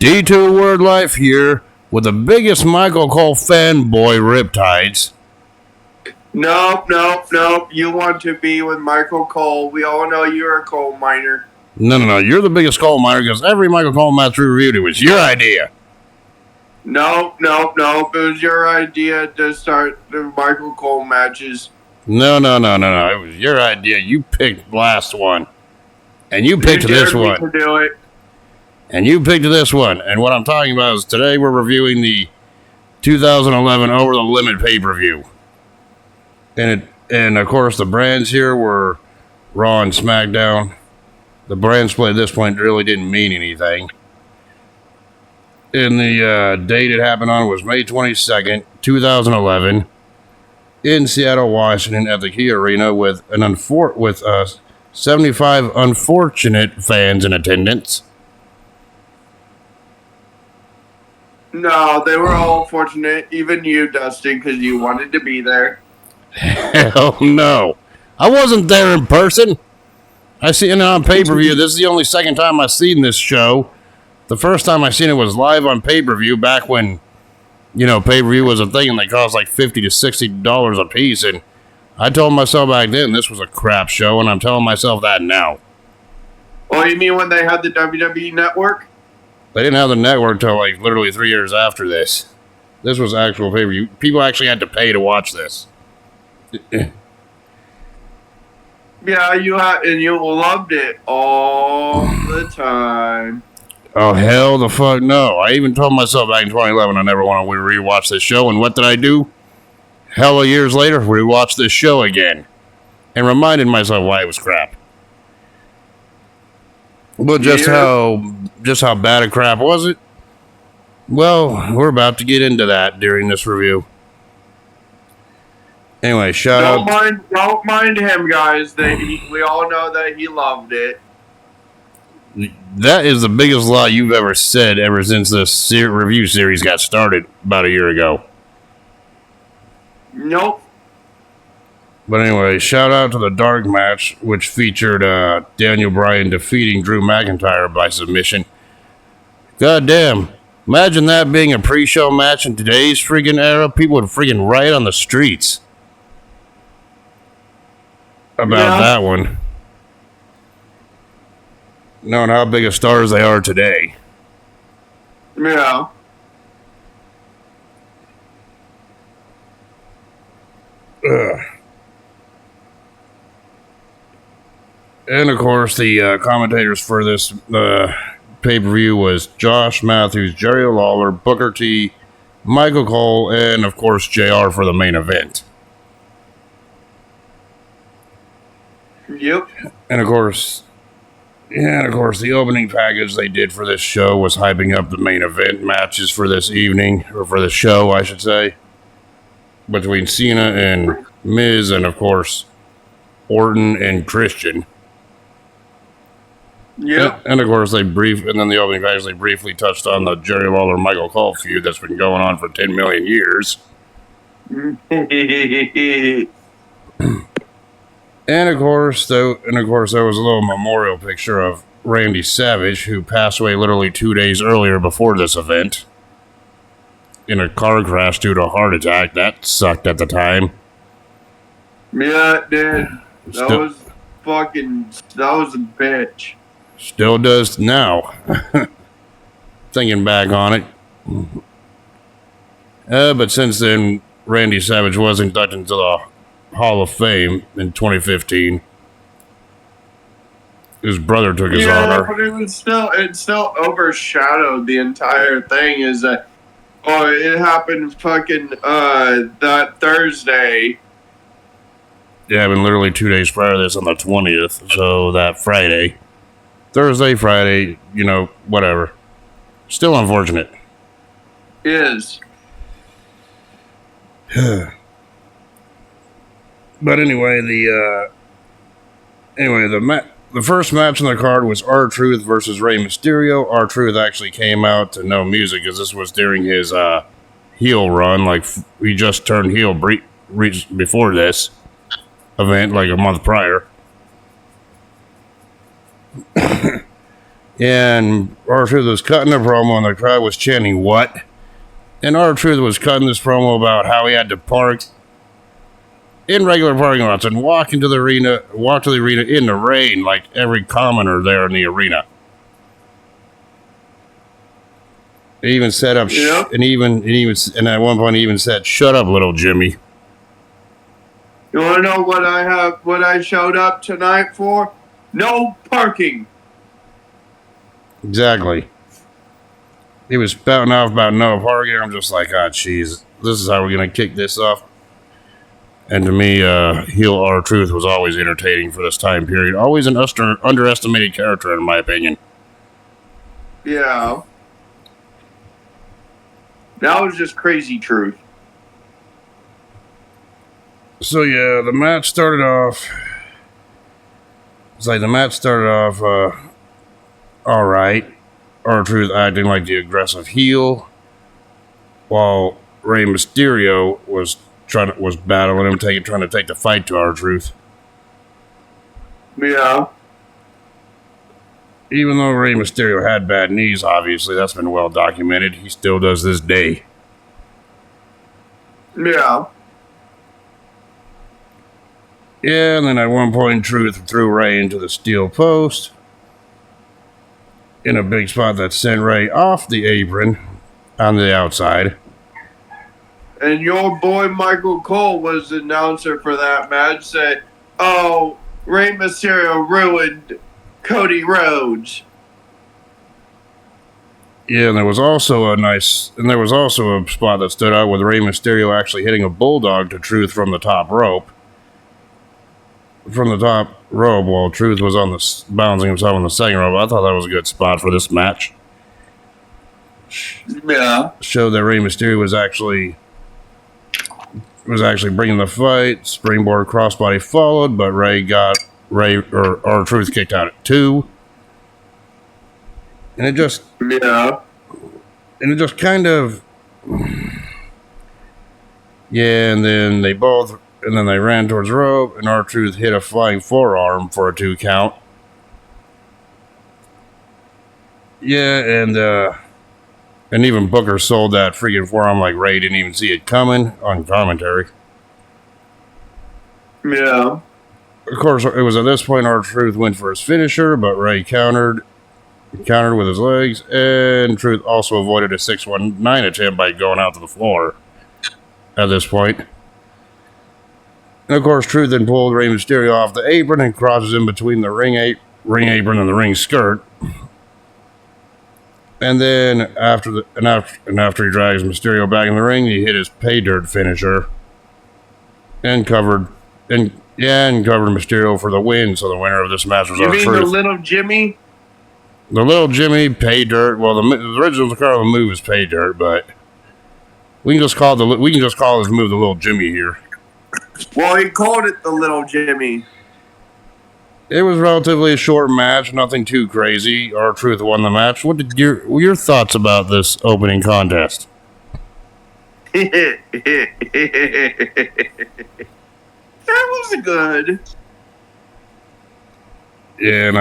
D2 Word Life here with the biggest Michael Cole fanboy, Riptides. Nope. You want to be with Michael Cole. We all know you're a coal miner. No. You're the biggest coal miner because every Michael Cole match we reviewed, it was your idea. Nope. It was your idea to start the Michael Cole matches. No. It was your idea. You picked the last one. And you picked this one. To do it. And you picked this one. And what I'm talking about is today we're reviewing the 2011 Over the Limit pay-per-view. And of course the brands here were Raw and SmackDown. The brand split at this point really didn't mean anything. And the date it happened on was May 22nd, 2011, in Seattle, Washington, at the Key Arena with 75 unfortunate fans in attendance. No, they were all fortunate. Even you, Dustin, because you wanted to be there. Hell no. I wasn't there in person. I seen it on pay-per-view. This is the only second time I've seen this show. The first time I seen it was live on pay-per-view back when, pay-per-view was a thing and they cost like $50 to $60 a piece. And I told myself back then this was a crap show, and I'm telling myself that now. Oh, you mean when they had the WWE Network? They didn't have the network until like literally 3 years after this. This was actual pay-per-view. People actually had to pay to watch this. Yeah, you loved it all the time. Oh, hell the fuck no. I even told myself back in 2011 I never wanted to rewatch this show, and what did I do? Hella years later, rewatched this show again. And reminded myself why it was crap. But just how bad a crap was it? Well, we're about to get into that during this review. Anyway, don't mind him, guys. We all know that he loved it. That is the biggest lie you've ever said ever since this review series got started about a year ago. Nope. But anyway, shout out to the dark match, which featured Daniel Bryan defeating Drew McIntyre by submission. God damn. Imagine that being a pre-show match in today's freaking era. People would freaking riot on the streets about that one. Knowing how big of stars they are today. Yeah. And of course, the commentators for this pay-per-view was Josh Matthews, Jerry Lawler, Booker T, Michael Cole, and of course JR for the main event. Yep. And of course, the opening package they did for this show was hyping up the main event matches for this evening, or for the show, I should say, between Cena and Miz, and of course, Orton and Christian. Yeah. And of course, and then the opening package, they briefly touched on the Jerry Lawler Michael Cole feud that's been going on for 10 million years. And of course, there was a little memorial picture of Randy Savage, who passed away literally 2 days earlier before this event in a car crash due to a heart attack. That sucked at the time. Yeah, it did. That was a bitch. Still does now. Thinking back on it. But since then, Randy Savage was inducted into the Hall of Fame in 2015. His brother took his honor. But it still overshadowed the entire thing. Is that it happened fucking that Thursday. Yeah, happened literally 2 days prior to this on the 20th. So that Friday. Thursday, Friday, whatever. Still unfortunate. Is. But anyway, the first match on the card was R-Truth versus Rey Mysterio. R-Truth actually came out to no music because this was during his heel run. Like, he just turned heel before this event, like a month prior. And R-Truth was cutting a promo and the crowd was chanting, "What?" And R-Truth was cutting this promo about how he had to park in regular parking lots and walk to the arena in the rain like every commoner there in the arena. He even set up, and at one point he even said, "Shut up, little Jimmy." You want to know what I showed up tonight for? No parking. Exactly. He was spouting off about no parking. I'm just like, ah, jeez, this is how we're gonna kick this off. And to me, heel R-Truth was always entertaining for this time period. Always an underestimated character, in my opinion. Yeah. That was just crazy truth. So yeah, the match started off. All right. R-Truth acting like the aggressive heel, while Rey Mysterio was battling him, trying to take the fight to R-Truth. Yeah. Even though Rey Mysterio had bad knees, obviously that's been well documented. He still does this day. Yeah. Yeah, and then at one point, Truth threw Rey into the steel post in a big spot that sent Rey off the apron on the outside. And your boy Michael Cole was the announcer for that match. Said, "Oh, Rey Mysterio ruined Cody Rhodes." Yeah, and there was also a spot that stood out with Rey Mysterio actually hitting a bulldog to Truth from the top rope. While Truth was bouncing himself on the second rope. I thought that was a good spot for this match. Yeah. Showed that Rey Mysterio was actually bringing the fight. Springboard crossbody followed, but R-Truth kicked out at 2. And it just kind of, and then they ran towards the rope, and R-Truth hit a flying forearm for a 2 count. Yeah, and even Booker sold that freaking forearm like Ray didn't even see it coming on commentary. Yeah. Of course, it was at this point R-Truth went for his finisher, but Ray countered with his legs, and Truth also avoided a 619 attempt by going out to the floor at this point. And of course, Truth then pulled Rey Mysterio off the apron and crosses in between the ring apron and the ring skirt. And then after he drags Mysterio back in the ring, he hit his pay dirt finisher and covered Mysterio for the win. So the winner of this match was R-Truth. You mean the little Jimmy? The little Jimmy pay dirt. Well, the original Carlo move is pay dirt, but we can just call this move the little Jimmy here. Well, he called it the little Jimmy. It was relatively a short match, nothing too crazy. R-Truth won the match. What did your thoughts about this opening contest? That was good. Yeah, and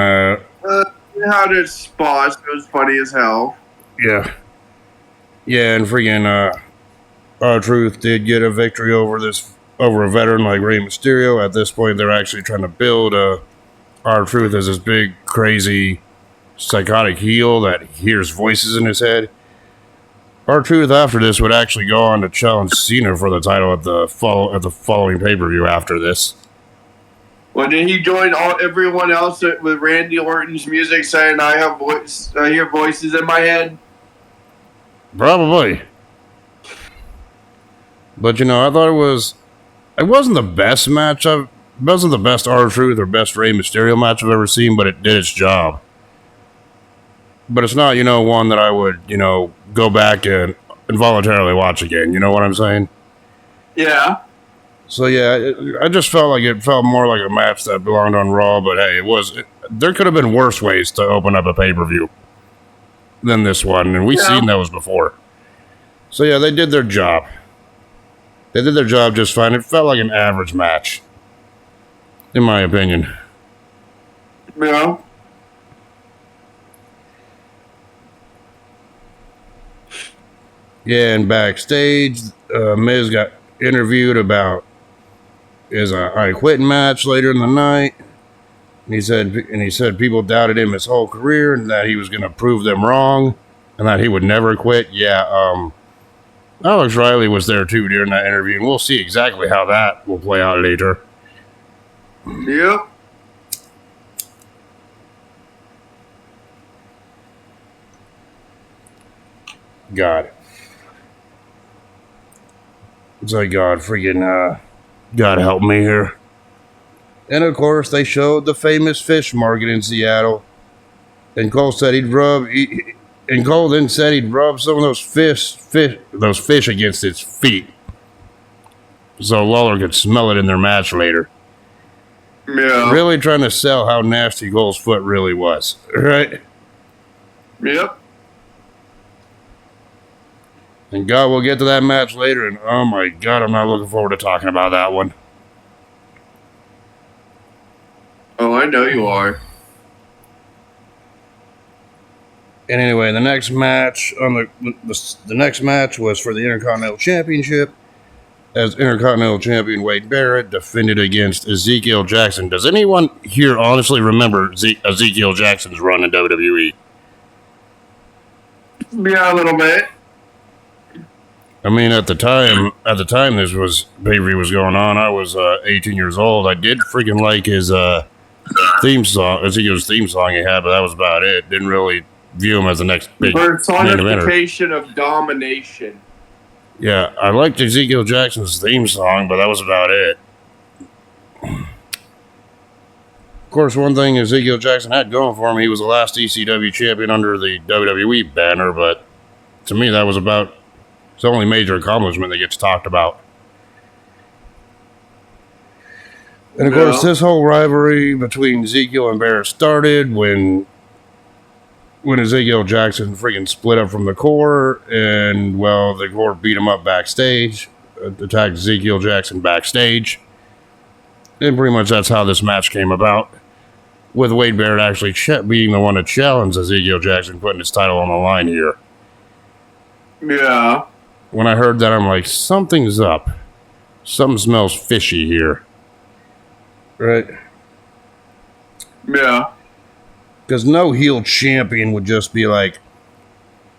how did spots? It was funny as hell. Yeah, and freaking R-Truth did get a victory over a veteran like Rey Mysterio. At this point, they're actually trying to build R-Truth as this big, crazy, psychotic heel that hears voices in his head. R-Truth after this would actually go on to challenge Cena for the title at the following pay-per-view after this. Well, did he join everyone else with Randy Orton's music saying, I hear voices in my head? Probably. But, I thought it wasn't the best match. It wasn't the best R-Truth or best Rey Mysterio match I've ever seen, but it did its job. But it's not, one that I would, go back and involuntarily watch again. You know what I'm saying? Yeah. So, yeah, I just felt like it felt more like a match that belonged on Raw, but hey, there could have been worse ways to open up a pay-per-view than this one, and we've seen those before. So, yeah, they did their job. They did their job just fine. It felt like an average match, in my opinion. Yeah. Yeah, and backstage, Miz got interviewed about his I Quit match later in the night. And he said people doubted him his whole career and that he was going to prove them wrong and that he would never quit. Yeah, Alex Riley was there too during that interview, and we'll see exactly how that will play out later. Yep. God. It's like, God, freaking, God help me here. And of course, they showed the famous fish market in Seattle. And Cole said and Cole then said he'd rub some of those fish against its feet, so Lawler could smell it in their match later. Yeah. Really trying to sell how nasty Cole's foot really was, right? Yep. And God, we'll get to that match later, and oh my God, I'm not looking forward to talking about that one. Oh, I know you are. And anyway, the next match was for the Intercontinental Championship, as Intercontinental Champion Wade Barrett defended against Ezekiel Jackson. Does anyone here honestly remember Ezekiel Jackson's run in WWE? Yeah, a little bit. I mean, at the time this was pay-per-view was going on, I was 18 years old. I did freaking like his theme song, Ezekiel's theme song he had, but that was about it. Didn't really view him as the next big main eventer. Personification of domination. Yeah, I liked Ezekiel Jackson's theme song, but that was about it. Of course, one thing Ezekiel Jackson had going for him, he was the last ECW champion under the WWE banner, but to me that was about his only major accomplishment that gets talked about. And of course, this whole rivalry between Ezekiel and Barrett started when Ezekiel Jackson freaking split up from the Core, and, well, the Core beat him up backstage, attacked Ezekiel Jackson backstage. And pretty much that's how this match came about, with Wade Barrett actually being the one to challenge Ezekiel Jackson, putting his title on the line here. Yeah. When I heard that, I'm like, something's up. Something smells fishy here. Right? Yeah. Because no heel champion would just be like,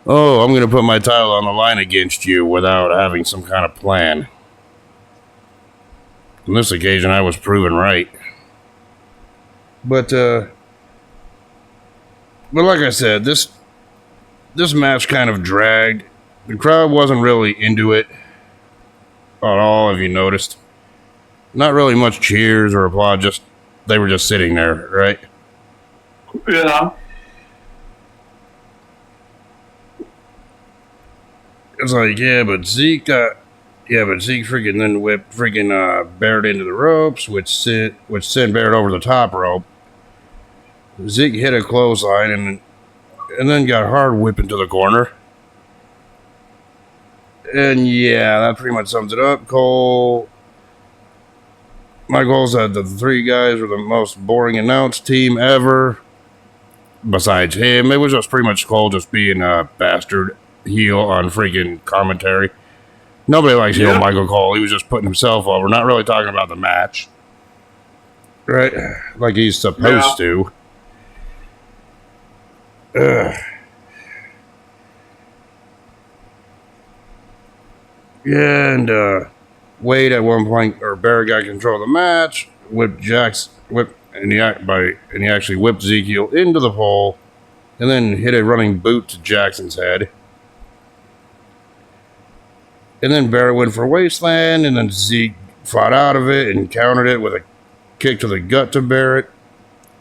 oh, I'm going to put my title on the line against you without having some kind of plan. On this occasion, I was proven right. But like I said, this match kind of dragged. The crowd wasn't really into it at all, if you noticed. Not really much cheers or applaud, they were just sitting there, right? Yeah. It's like, but Zeke freaking then whipped freaking Barrett into the ropes, which sent Barrett over the top rope. Zeke hit a clothesline and then got hard whipped into the corner. And yeah, that pretty much sums it up. My goal said that the three guys were the most boring announced team ever. Besides him, it was just pretty much Cole just being a bastard heel on freaking commentary. Nobody likes heel Michael Cole. He was just putting himself over, not really talking about the match. Right? Like he's supposed to. Yeah, and Wade at one point, or Barrett got control of the match, and he actually whipped Ezekiel into the pole, and then hit a running boot to Jackson's head. And then Barrett went for a wasteland, and then Zeke fought out of it and countered it with a kick to the gut to Barrett.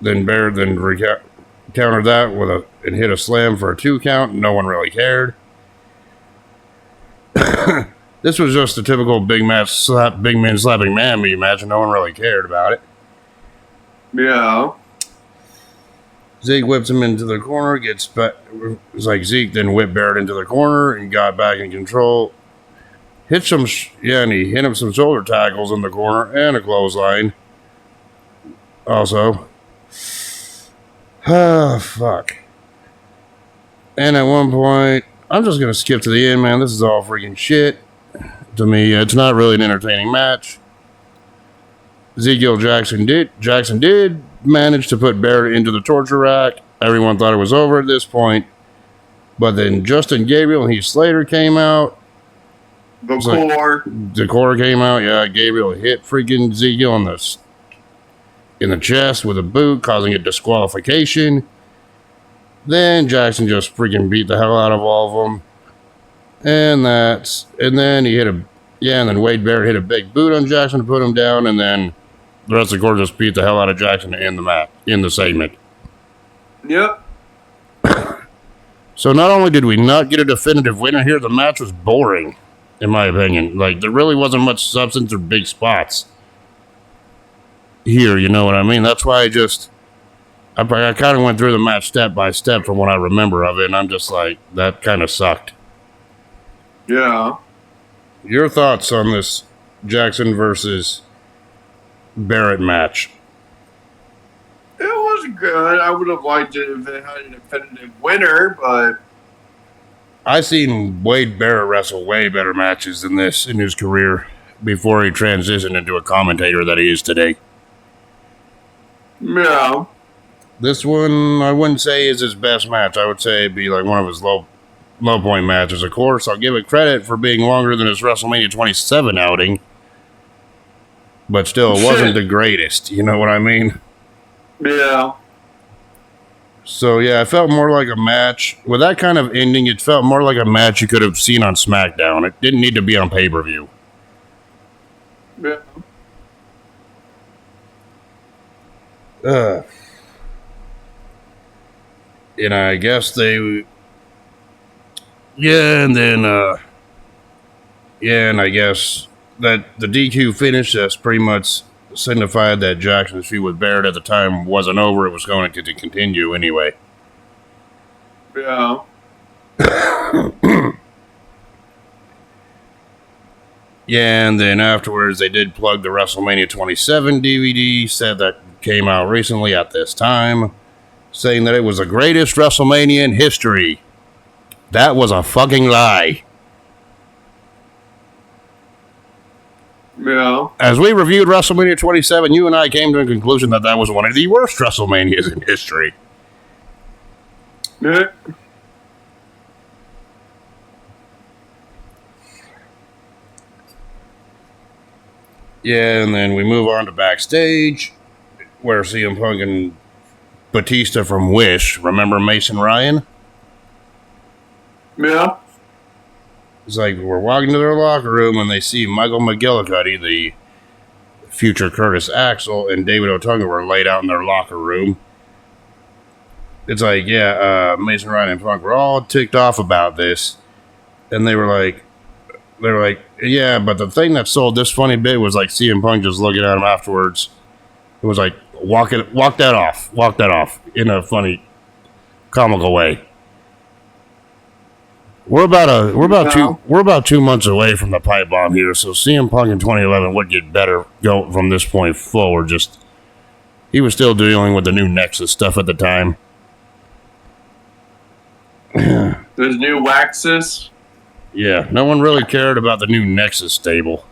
Then Barrett countered that and hit a slam for a 2 count. No one really cared. This was just a typical big man slapping man match, and no one really cared about it. Yeah. Zeke whips him into the corner, gets back. It's like Zeke then whipped Barrett into the corner and got back in control. And he hit him some shoulder tackles in the corner and a clothesline. Also. Fuck. And at one point, I'm just gonna skip to the end, man. This is all freaking shit. To me, it's not really an entertaining match. Jackson did manage to put Barrett into the torture rack. Everyone thought it was over at this point. But then Justin Gabriel and Heath Slater came out. The core came out, yeah. Gabriel hit freaking Ezekiel in the chest with a boot, causing a disqualification. Then Jackson just freaking beat the hell out of all of them. And then Wade Barrett hit a big boot on Jackson to put him down, and then the rest of the core just beat the hell out of Jackson to end the match, in the segment. Yep. So not only did we not get a definitive winner here, the match was boring, in my opinion. Like, there really wasn't much substance or big spots here, you know what I mean? That's why I kind of went through the match step by step from what I remember of it, and I'm just like, that kind of sucked. Yeah. Your thoughts on this Jackson versus Barrett match? It was good. I would have liked it if it had a definitive winner, but I've seen Wade Barrett wrestle way better matches than this in his career before he transitioned into a commentator that he is today. yeah. This one, I wouldn't say is his best match. I would say it'd be like one of his low point matches. Of course, I'll give it credit for being longer than his WrestleMania 27 outing. But still, it wasn't the greatest. You know what I mean? Yeah. So, yeah, it felt more like a match. With that kind of ending, it felt more like a match you could have seen on SmackDown. It didn't need to be on pay-per-view. Yeah. And I guess they... Yeah, and then... and I guess that the DQ finish, that's pretty much signified that Jackson's feud with Barrett at the time wasn't over. It was going to continue anyway. Yeah. Yeah, and then afterwards they did plug the WrestleMania 27 DVD, said that came out recently at this time, saying that it was the greatest WrestleMania in history. That was a fucking lie. Yeah. As we reviewed WrestleMania 27, you and I came to a conclusion that that was one of the worst WrestleManias in history. Yeah. Yeah, and then we move on to backstage, where CM Punk and Batista from Wish, remember Mason Ryan? Yeah. It's like we're walking to their locker room and they see Michael McGillicuddy, the future Curtis Axel, and David Otunga were laid out in their locker room. It's like, Mason Ryan and Punk were all ticked off about this, and they were like, yeah, but the thing that sold this funny bit was like CM Punk just looking at him afterwards. It was like, walk that off in a funny, comical way. We're about 2 months away from the pipe bomb here, so CM Punk in 2011 would get better go from this point forward. Just he was still dealing with the new Nexus stuff at the time. There's new Waxus. Yeah, no one really cared about the new Nexus stable.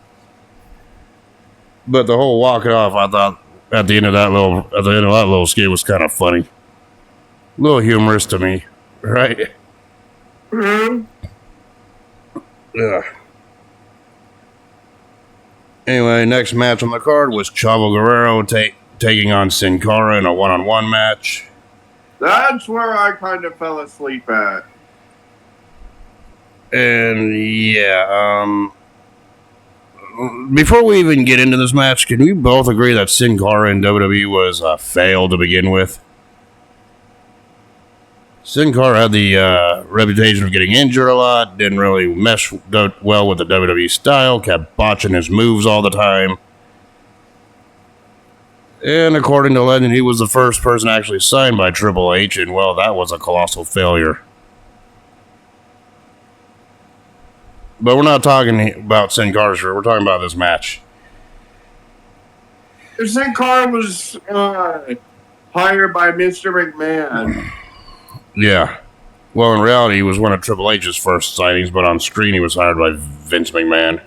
But the whole walk it off, I thought at the end of that little skit was kind of funny, a little humorous to me, right? Mm-hmm. Yeah. Anyway, next match on the card was Chavo Guerrero taking on Sin Cara in a one-on-one match. That's where I kind of fell asleep at. And before we even get into this match, can we both agree that Sin Cara in WWE was a fail to begin with? Sin Cara had the reputation of getting injured a lot, didn't really mesh well with the WWE style, kept botching his moves all the time. And according to legend, he was the first person actually signed by Triple H, and well, that was a colossal failure. But we're not talking about Sin Cara, we're talking about this match. Sin Cara was hired by Mr. McMahon. Yeah. Well, in reality, he was one of Triple H's first signings, but on screen he was hired by Vince McMahon.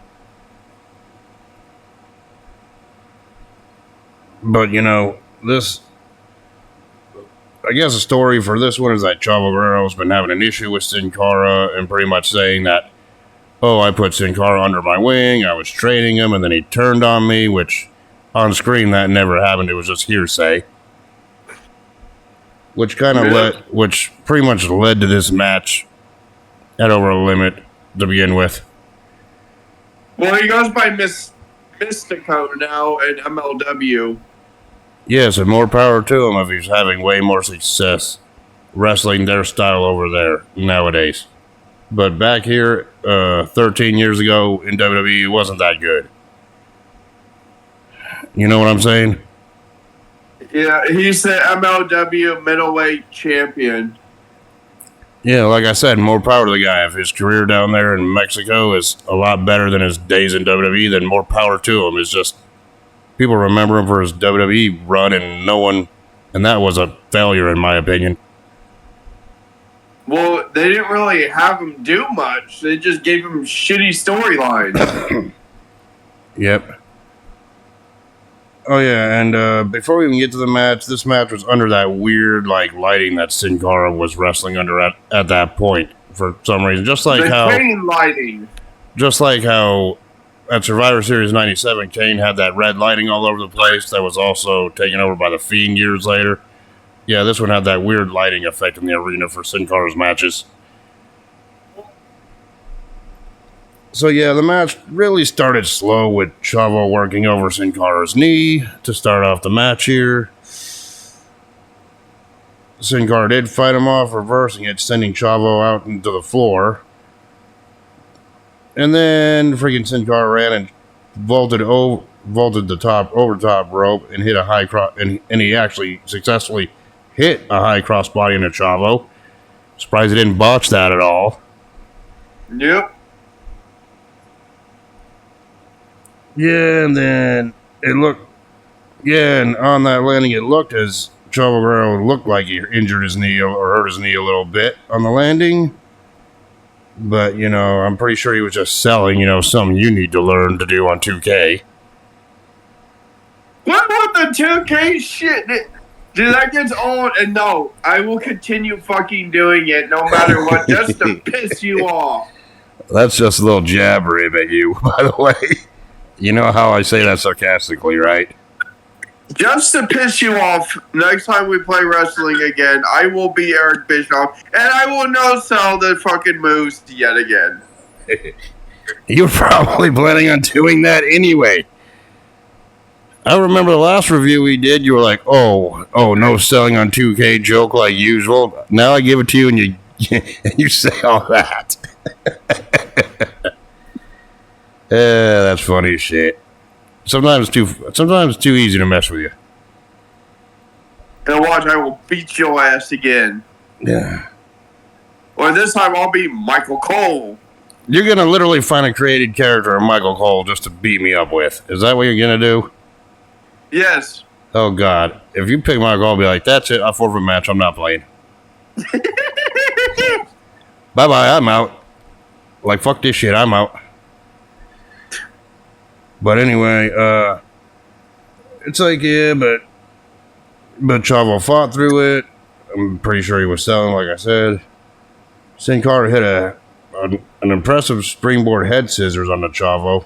But, this... I guess the story for this one is that Chavo Guerrero's been having an issue with Sin Cara and pretty much saying that, oh, I put Sin Cara under my wing, I was training him, and then he turned on me, which on screen that never happened, it was just hearsay. Which which pretty much led to this match at Over the Limit to begin with. Well, he goes by Mystico now at MLW. Yes, and more power to him if he's having way more success wrestling their style over there nowadays. But back here, 13 years ago in WWE, it wasn't that good. You know what I'm saying? Yeah, he's the MLW middleweight champion. Yeah, like I said, more power to the guy. If his career down there in Mexico is a lot better than his days in WWE, then more power to him. It's just... people remember him for his WWE run, and that was a failure in my opinion. Well, they didn't really have him do much. They just gave him shitty storylines. Yep. Oh yeah, and before we even get to the match, this match was under that weird lighting that Sin Cara was wrestling under at that point for some reason. Just like Kane lighting. Just like how at Survivor Series 97, Kane had that red lighting all over the place that was also taken over by The Fiend years later. Yeah, this one had that weird lighting effect in the arena for Sin Cara's matches. So yeah, the match really started slow with Chavo working over Sin Cara's knee to start off the match here. Sin Cara did fight him off, reversing it, sending Chavo out into the floor. And then freaking Sin Cara ran and vaulted the top rope and hit a high cross, and he actually successfully hit a high cross body into Chavo. Surprised he didn't botch that at all. Yep. Yeah, and then and on that landing, it looked as Chavo Guerrero looked like he injured his knee or hurt his knee a little bit on the landing. But, I'm pretty sure he was just selling, something you need to learn to do on 2K. What with the 2K shit? Dude, that gets old, and no, I will continue fucking doing it no matter what, just to piss you off. That's just a little jab rib at you, by the way. You know how I say that sarcastically, right? Just to piss you off, next time we play wrestling again, I will be Eric Bischoff, and I will no-sell the fucking moves yet again. You're probably planning on doing that anyway. I remember the last review we did, you were like, oh, no selling on 2K joke like usual. Now I give it to you and you say all that. That's funny as shit. Sometimes it's too easy to mess with you. And watch, I will beat your ass again. Yeah. Or this time I'll be Michael Cole. You're gonna literally find a created character of Michael Cole just to beat me up with. Is that what you're gonna do? Yes. Oh God. If you pick Michael Cole, I'll be like, that's it, I forfeit match, I'm not playing. Bye-bye, I'm out. Like, fuck this shit, I'm out. But anyway, it's like, yeah, but Chavo fought through it. I'm pretty sure he was selling, like I said. Sin Cara hit an impressive springboard head scissors on the Chavo.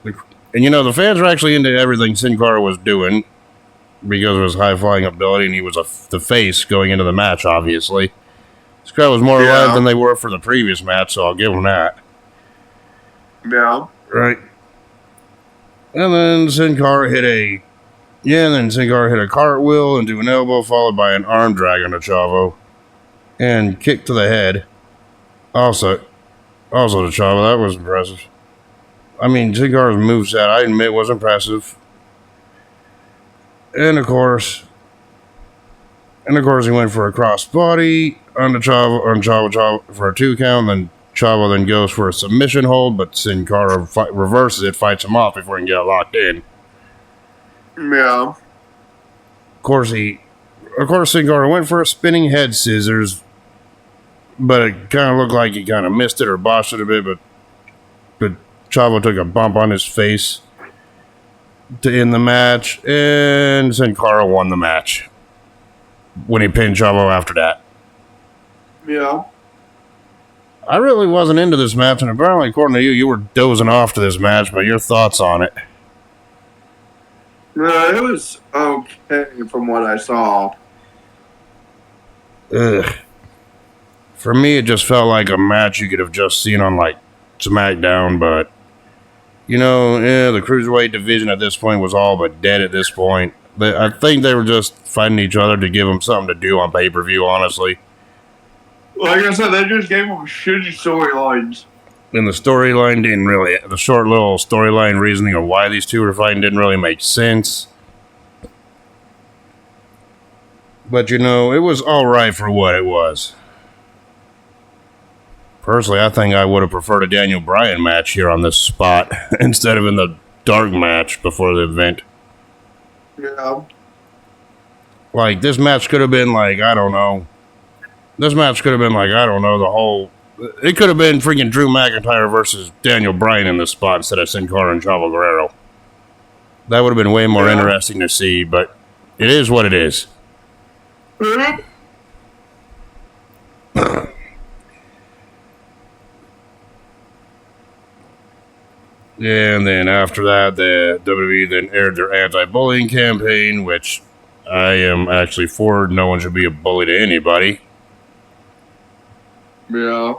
And the fans were actually into everything Sin Cara was doing because of his high-flying ability, and he was the face going into the match, obviously. This crowd was more alive than they were for the previous match, so I'll give him that. Yeah. Right. And then Sin Cara hit a cartwheel into an elbow, followed by an arm drag on the Chavo, and kick to the head. Also the Chavo, that was impressive. I mean, Sin Cara's moveset, I admit, was impressive. And of course, he went for a crossbody on Chavo for a 2 count, then Chavo then goes for a submission hold, but Sin Cara reverses it, fights him off before he can get it locked in. Yeah. Of course, Sin Cara went for a spinning head scissors, but it kind of looked like he kind of missed it or botched it a bit, but Chavo took a bump on his face to end the match, and Sin Cara won the match when he pinned Chavo after that. Yeah. I really wasn't into this match, and apparently, according to you, you were dozing off to this match, but your thoughts on it? No, it was okay from what I saw. Ugh. For me, it just felt like a match you could have just seen on, like, SmackDown, but, you know, the Cruiserweight division at this point was all but dead at this point. I think they were just fighting each other to give them something to do on pay-per-view, honestly. Like I said, they just gave them shitty storylines. And the storyline didn't really, the short little storyline reasoning of why these two were fighting didn't really make sense. But, you know, it was alright for what it was. Personally, I think I would have preferred a Daniel Bryan match here on this spot instead of in the dark match before the event. Yeah. Like, this match could have been like, I don't know. This match could have been like, I don't know, the whole... It could have been freaking Drew McIntyre versus Daniel Bryan in this spot instead of Sin Cara and Chavo Guerrero. That would have been way more interesting to see, but it is what it is. And then after that, the WWE then aired their anti-bullying campaign, which I am actually for. No one should be a bully to anybody. Yeah.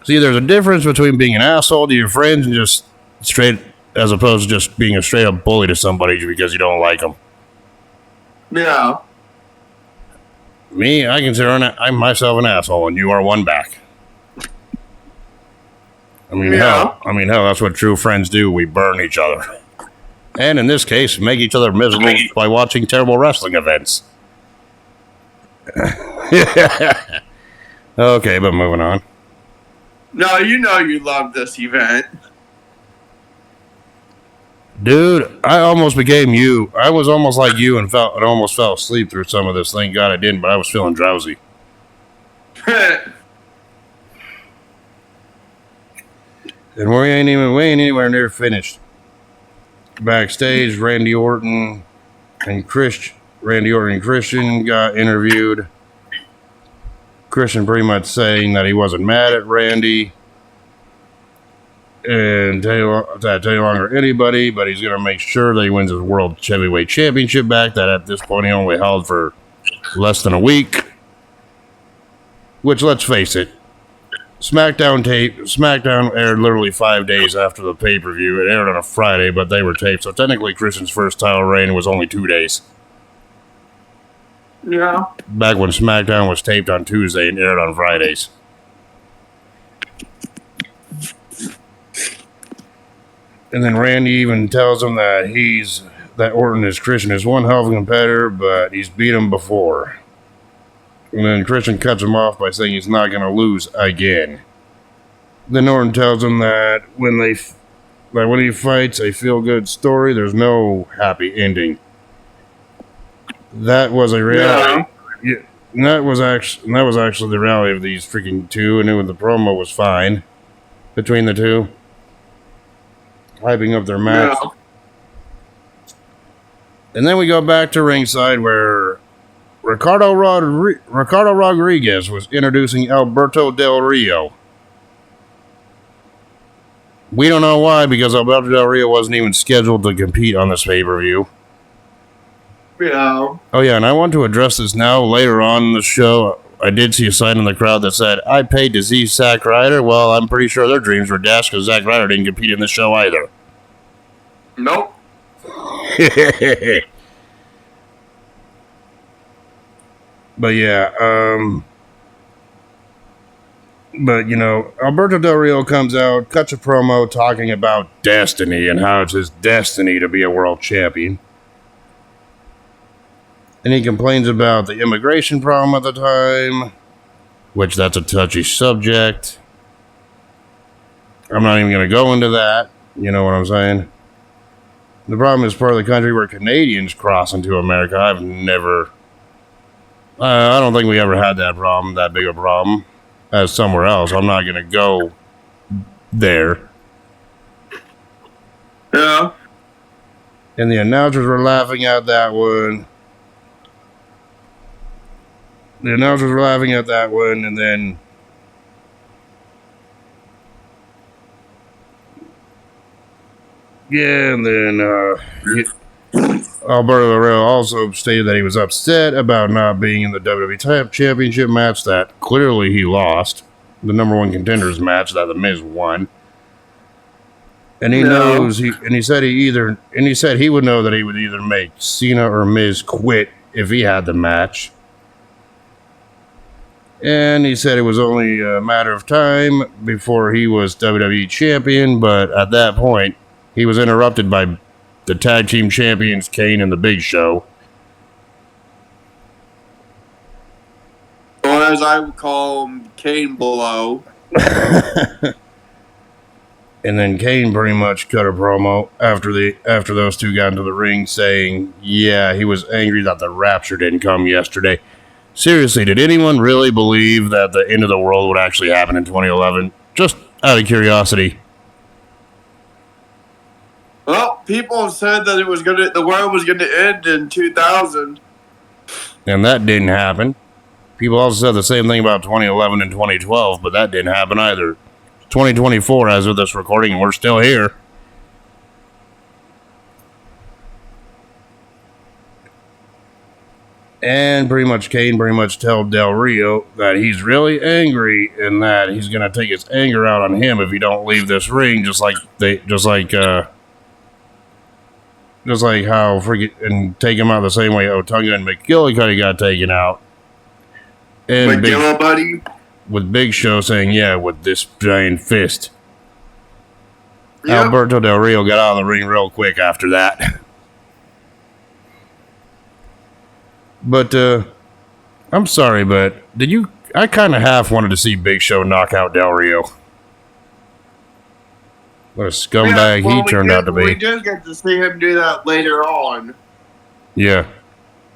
See, there's a difference between being an asshole to your friends and just straight, as opposed to just being a straight up bully to somebody because you don't like them. Yeah. Me, I consider I'm myself an asshole, and you are one back. I mean, hell, that's what true friends do. We burn each other. And in this case, make each other miserable by watching terrible wrestling events. Okay, but moving on. No, you know you love this event. Dude, I almost became you. I was almost like you and almost fell asleep through some of this. Thank God I didn't, but I was feeling drowsy. And we ain't anywhere near finished. Backstage, Randy Orton and Christian got interviewed. Christian pretty much saying that he wasn't mad at Randy and tell you longer anybody, but he's going to make sure that he wins his World Heavyweight Championship back, that at this point he only held for less than a week. Which, let's face it, SmackDown aired literally 5 days after the pay-per-view. It aired on a Friday, but they were taped, so technically Christian's first title reign was only 2 days. Yeah. Back when SmackDown was taped on Tuesday and aired on Fridays. And then Randy even tells him that Orton is Christian is one hell of a competitor, but he's beat him before. And then Christian cuts him off by saying he's not going to lose again. Then Orton tells him that when he fights a feel-good story, there's no happy ending. That was a reality. Yeah, that was actually the reality of these freaking two, and the promo was fine between the two, hyping up their match. Yeah. And then we go back to ringside where Ricardo Rodriguez was introducing Alberto Del Rio. We don't know why, because Alberto Del Rio wasn't even scheduled to compete on this pay-per-view. Yeah. Oh, yeah, and I want to address this now. Later on in the show, I did see a sign in the crowd that said, I paid to see Zack Ryder. Well, I'm pretty sure their dreams were dashed because Zack Ryder didn't compete in this show either. Nope. But yeah, but you know, Alberto Del Rio comes out, cuts a promo talking about destiny and how it's his destiny to be a world champion. And he complains about the immigration problem at the time, which that's a touchy subject. I'm not even going to go into that. You know what I'm saying? The problem is part of the country where Canadians cross into America. I don't think we ever had that big a problem. as somewhere else. I'm not going to go there. Yeah. And the announcers were laughing at that one. And then Alberto Del Rio also stated that he was upset about not being in the WWE Championship match that clearly he lost, the number one contenders match that The Miz won. And he said he would know that he would either make Cena or Miz quit if he had the match. And he said it was only a matter of time before he was WWE champion, but at that point, he was interrupted by the tag team champions Kane and the Big Show. Or as I would call him, Kane Below. And then Kane pretty much cut a promo after those two got into the ring saying, yeah, he was angry that the Rapture didn't come yesterday. Seriously, did anyone really believe that the end of the world would actually happen in 2011? Just out of curiosity. Well, people have said that the world was gonna end in 2000. And that didn't happen. People also said the same thing about 2011 and 2012, but that didn't happen either. 2024 as of this recording, and we're still here. And Kane told Del Rio that he's really angry and that he's gonna take his anger out on him if he don't leave this ring, just like how and take him out the same way Otunga and McGillicuddy got taken out. And buddy. With Big Show saying, yeah, with this giant fist. Yep. Alberto Del Rio got out of the ring real quick after that. But, I'm sorry, but I kind of half wanted to see Big Show knock out Del Rio. What a scumbag he turned out to be. We did get to see him do that later on. Yeah.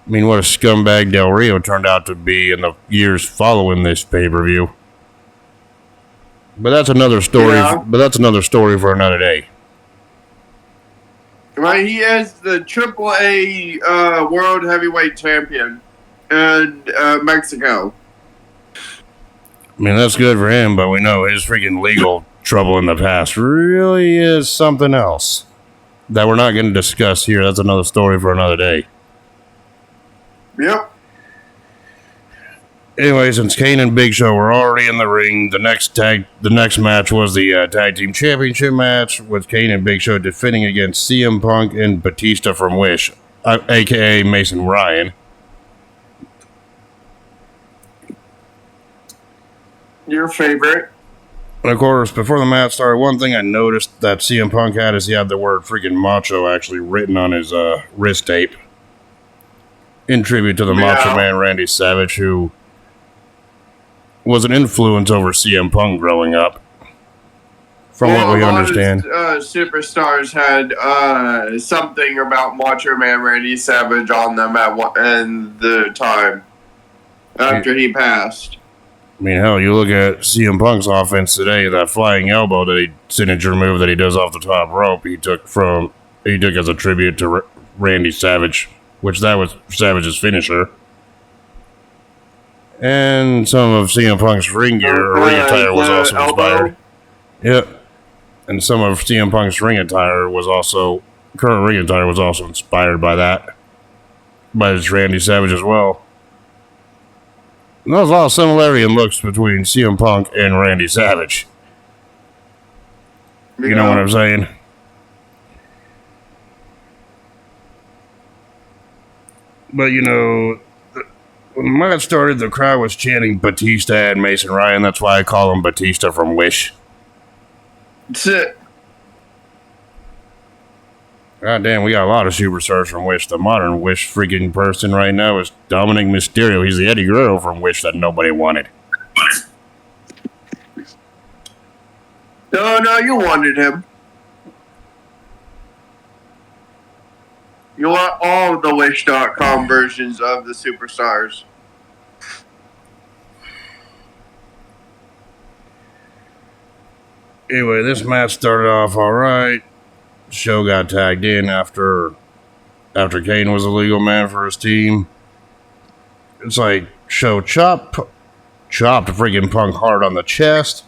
I mean, what a scumbag Del Rio turned out to be in the years following this pay-per-view. But that's another story. Yeah. But that's another story for another day. Right, he is the AAA World Heavyweight Champion in Mexico. I mean, that's good for him, but we know his freaking legal trouble in the past really is something else that we're not going to discuss here. That's another story for another day. Yep. Anyway, since Kane and Big Show were already in the ring, the next match was the tag team championship match, with Kane and Big Show defending against CM Punk and Batista from Wish, aka Mason Ryan. Your favorite. And of course, before the match started, one thing I noticed that CM Punk had is he had the word freaking macho actually written on his wrist tape. In tribute to the Macho Man Randy Savage, who was an influence over CM Punk growing up. From what we understand. Superstars had something about Macho Man Randy Savage on them in the time after he passed. I mean, hell, you look at CM Punk's offense today, that flying elbow signature move that he does off the top rope, he took as a tribute to Randy Savage, which that was Savage's finisher. And some of CM Punk's ring attire was also inspired. Yep. And some of CM Punk's current ring attire was also inspired by that. By his Randy Savage as well. And there's a lot of similarity in looks between CM Punk and Randy Savage. You know what I'm saying? But, when the match started, the crowd was chanting Batista and Mason Ryan. That's why I call him Batista from Wish. That's it. God damn, we got a lot of superstars from Wish. The modern Wish freaking person right now is Dominic Mysterio. He's the Eddie Guerrero from Wish that nobody wanted. No, you wanted him. You want all of the Wish.com versions of the superstars. Anyway, this match started off all right. Show got tagged in after Kane was a legal man for his team. It's like Show chopped freaking Punk hard on the chest.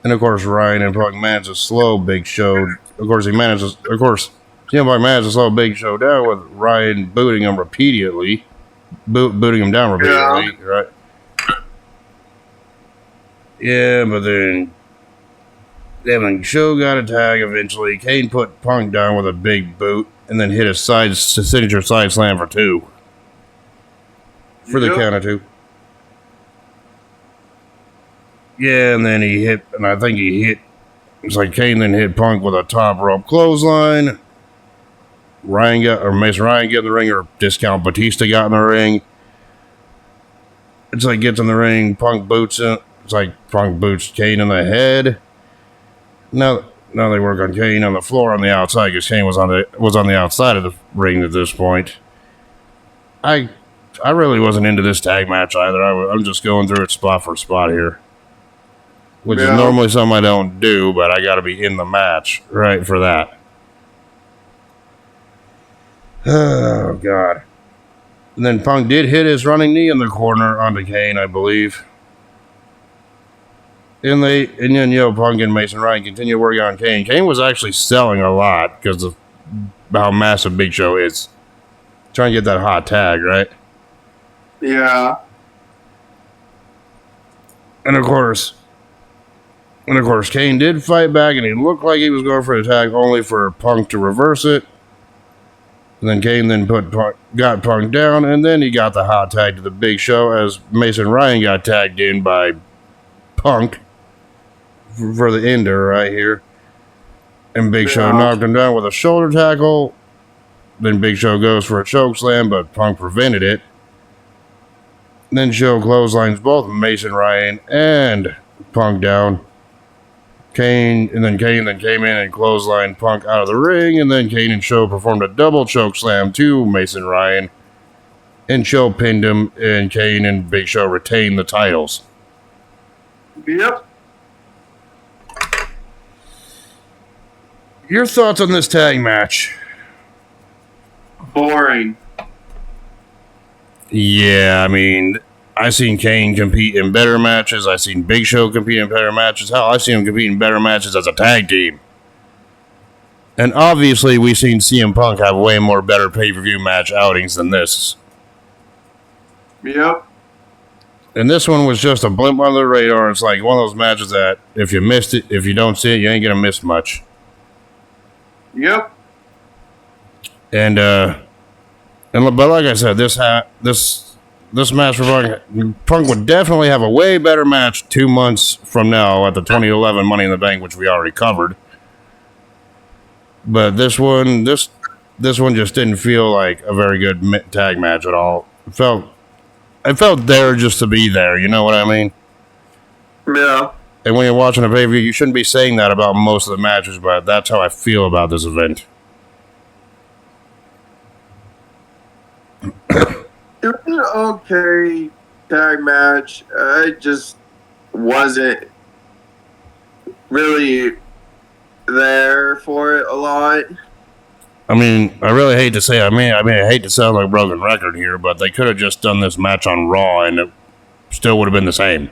And of course, Ryan and Punk managed to slow Big Show. Of course, CM Punk managed to slow Big Show down with Ryan booting him repeatedly. Booting him down repeatedly, right? Yeah, but then Show got a tag eventually. Kane put Punk down with a big boot and then hit a signature side slam for 2. For the count of 2. Yeah, and then it's like Kane then hit Punk with a top rope clothesline. Mason Ryan got in the ring, or Discount Batista got in the ring. It's like gets in the ring, Punk boots him. It's like Punk boots Kane in the head. Now they work on Kane on the floor on the outside because Kane was on the outside of the ring at this point. I really wasn't into this tag match either. I'm just going through it spot for spot here. Which is normally something I don't do, but I got to be in the match, right, for that. Oh, God. And then Punk did hit his running knee in the corner onto Kane, I believe. And then Punk and Mason Ryan continue working on Kane. Kane was actually selling a lot because of how massive Big Show is. Trying to get that hot tag, right? Yeah. And of course, Kane did fight back, and he looked like he was going for the tag, only for Punk to reverse it. And then Kane got Punk down, and then he got the hot tag to the Big Show as Mason Ryan got tagged in by Punk for the ender right here. And Big Show knocked him down with a shoulder tackle. Then Big Show goes for a choke slam, but Punk prevented it. And then Show clotheslines both Mason Ryan and Punk down. Kane then came in and clotheslined Punk out of the ring, and then Kane and Show performed a double choke slam to Mason Ryan, and Show pinned him, and Kane and Big Show retained the titles. Yep. Your thoughts on this tag match? Boring. Yeah, I mean, I seen Kane compete in better matches. I seen Big Show compete in better matches. Hell, I seen him compete in better matches as a tag team. And obviously, we've seen CM Punk have way more better pay-per-view match outings than this. Yep. And this one was just a blimp on the radar. It's like one of those matches that if you missed it, if you don't see it, you ain't gonna miss much. Yep. But like I said, this match for Punk would definitely have a way better match 2 months from now at the 2011 Money in the Bank, which we already covered. But this one just didn't feel like a very good tag match at all. It felt there just to be there. You know what I mean? Yeah. And when you're watching a pay-per-view, you shouldn't be saying that about most of the matches, but that's how I feel about this event. It was an okay tag match. I just wasn't really there for it a lot. I mean, I really hate to say, I hate to sound like a broken record here, but they could have just done this match on Raw and it still would have been the same.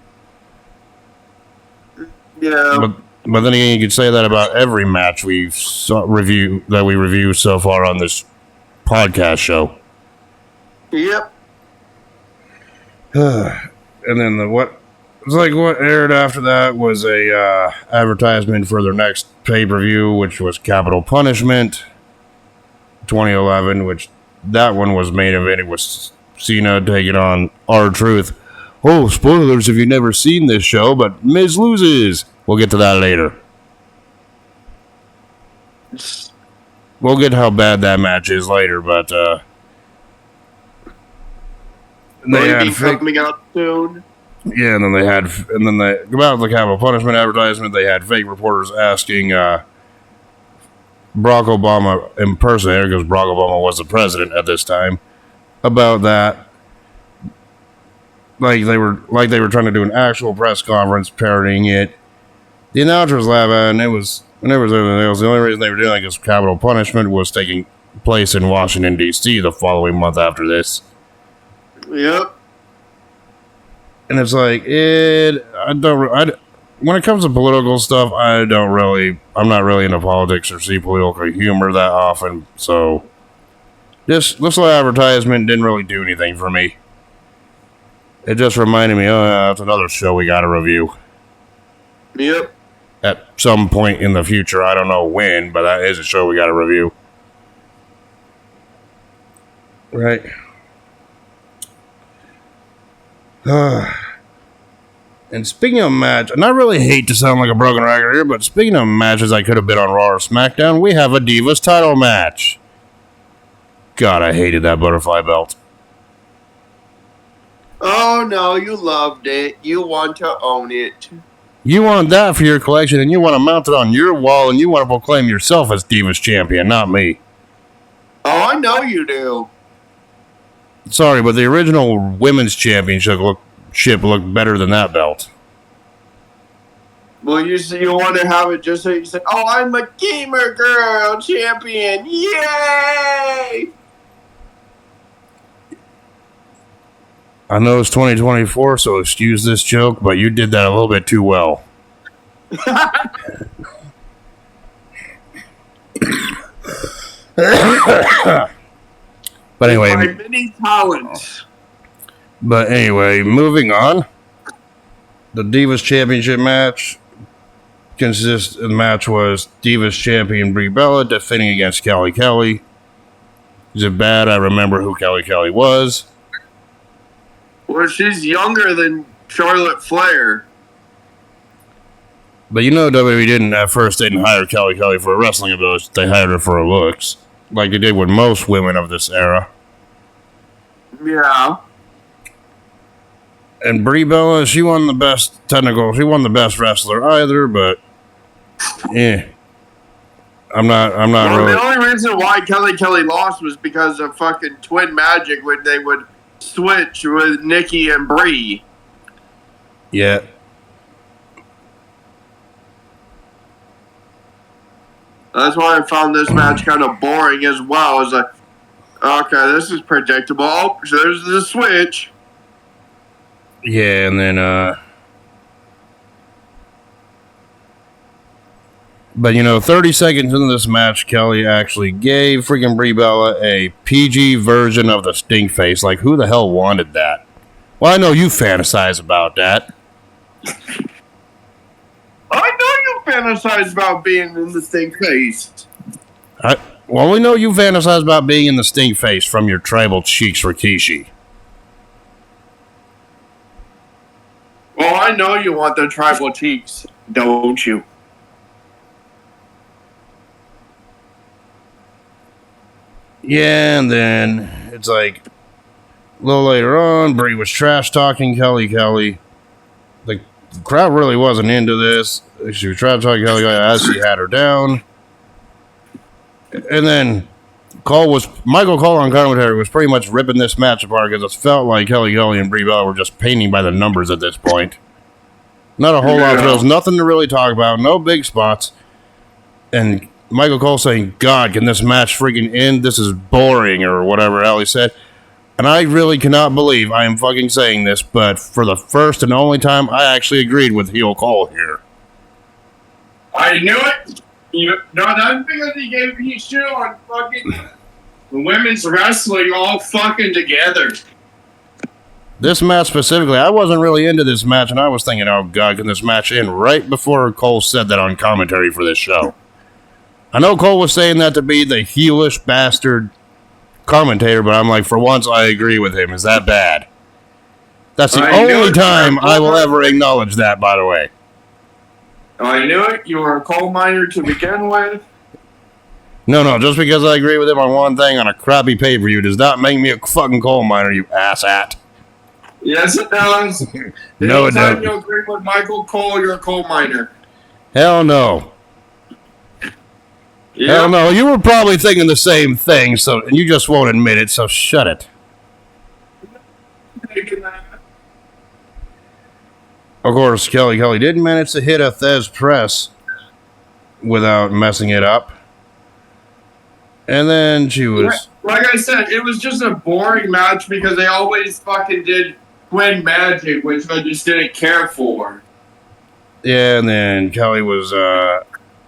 Yeah. But then again, you could say that about every match we review so far on this podcast show. Yep. And then what aired after that was a advertisement for their next pay-per-view, which was Capital Punishment 2011, which that one was main event. It was Cena taking on R-Truth. Oh, spoilers if you've never seen this show, but Miz loses. We'll get to that later. We'll get how bad that match is later, but they had coming out soon. Yeah, and then about the Capital Punishment advertisement, they had fake reporters asking Barack Obama impersonator, because Barack Obama was the president at this time, about that. Like they were trying to do an actual press conference parodying it, The announcers laughed at it, and it was the only reason they were doing it because capital punishment was taking place in Washington, D.C. the following month after this. Yep. And it's like, when it comes to political stuff, I'm not really into politics or see political humor that often, so this little advertisement didn't really do anything for me. It just reminded me, oh, yeah, that's another show we gotta review. Yep. At some point in the future, I don't know when, but that is a show we gotta review. Right. And speaking of match, and I really hate to sound like a broken record here, but speaking of matches I could have been on Raw or SmackDown, we have a Divas title match. God, I hated that butterfly belt. Oh no, you loved it. You want to own it. You want that for your collection, and you want to mount it on your wall, and you want to proclaim yourself as Divas champion, not me. Oh, I know you do. Sorry, but the original women's championship looked better than that belt. Well, you want to have it just so you say, "Oh, I'm a gamer girl champion! Yay!" I know it's 2024, so excuse this joke, but you did that a little bit too well. But anyway, my many talents. But anyway, moving on. The Divas Championship match the match was Divas Champion Brie Bella defending against Kelly Kelly. Is it bad? I remember who Kelly Kelly was. Well, she's younger than Charlotte Flair. But you know WWE didn't hire Kelly Kelly for her wrestling abilities. They hired her for her looks. Like they did with most women of this era. Yeah. And Brie Bella, she wasn't the best wrestler either, but I'm not really. The only reason why Kelly Kelly lost was because of fucking Twin Magic when they would switch with Nikki and Brie. Yeah. That's why I found this match kind of boring as well. I was like, okay, this is predictable. Oh, so there's the switch. Yeah, and then, but 30 seconds into this match, Kelly actually gave freaking Brie Bella a PG version of the stink face. Like, who the hell wanted that? Well, I know you fantasize about that. I know you fantasize about being in the stink face. Well, we know you fantasize about being in the stink face from your tribal cheeks, Rikishi. Well, I know you want the tribal cheeks, don't you? Yeah, and then it's like a little later on, Brie was trash talking Kelly Kelly. The crowd really wasn't into this. She was trash talking Kelly Kelly as she had her down. And then Michael Cole on commentary was pretty much ripping this match apart because it felt like Kelly Kelly and Brie Bella were just painting by the numbers at this point. Not a whole lot. There was nothing to really talk about. No big spots. And Michael Cole saying, God, can this match freaking end? This is boring, or whatever hell he said. And I really cannot believe I am fucking saying this, but for the first and only time, I actually agreed with heel Cole here. I knew it. No, that's because he gave me shit on fucking women's wrestling all fucking together. This match specifically, I wasn't really into this match, and I was thinking, oh God, can this match end right before Cole said that on commentary for this show? I know Cole was saying that to be the heelish bastard commentator, but I'm like, for once, I agree with him. Is that bad? That's the only time I will ever acknowledge that, by the way. I knew it. You were a coal miner to begin with. No, just because I agree with him on one thing on a crappy pay-per-view does not make me a fucking coal miner, you asshat. Yes, it does. No, it doesn't. Anytime you agree with Michael Cole, you're a coal miner. Hell no. Yep. Hell no. You were probably thinking the same thing, and you just won't admit it, so shut it. Of course, Kelly did manage to hit a Thez press without messing it up. And then she was... Like I said, it was just a boring match because they always fucking did twin magic, which I just didn't care for. Yeah, and then Kelly was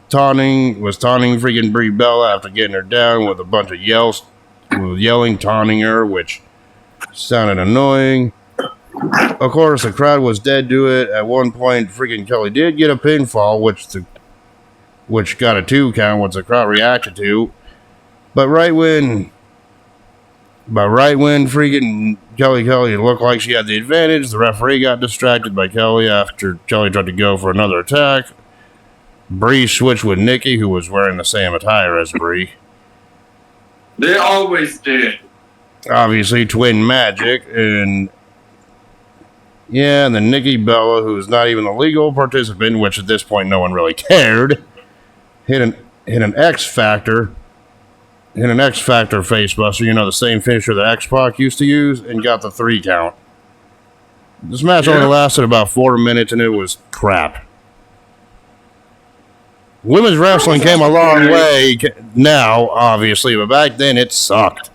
taunting freaking Brie Bella after getting her down with a bunch of yelling, taunting her, which sounded annoying. Of course, the crowd was dead to it. At one point, freaking Kelly did get a pinfall, which got a 2 count, which the crowd reacted to. But right when freaking Kelly looked like she had the advantage, the referee got distracted by Kelly after Kelly tried to go for another attack. Brie switched with Nikki, who was wearing the same attire as Brie. They always did. Obviously, twin magic, and then Nikki Bella, who's not even a legal participant, which at this point no one really cared, hit an X Factor facebuster, the same finisher that X-Pac used to use, and got the 3 count. This match only lasted about 4 minutes, and it was crap. Women's wrestling came a long way now, obviously, but back then it sucked.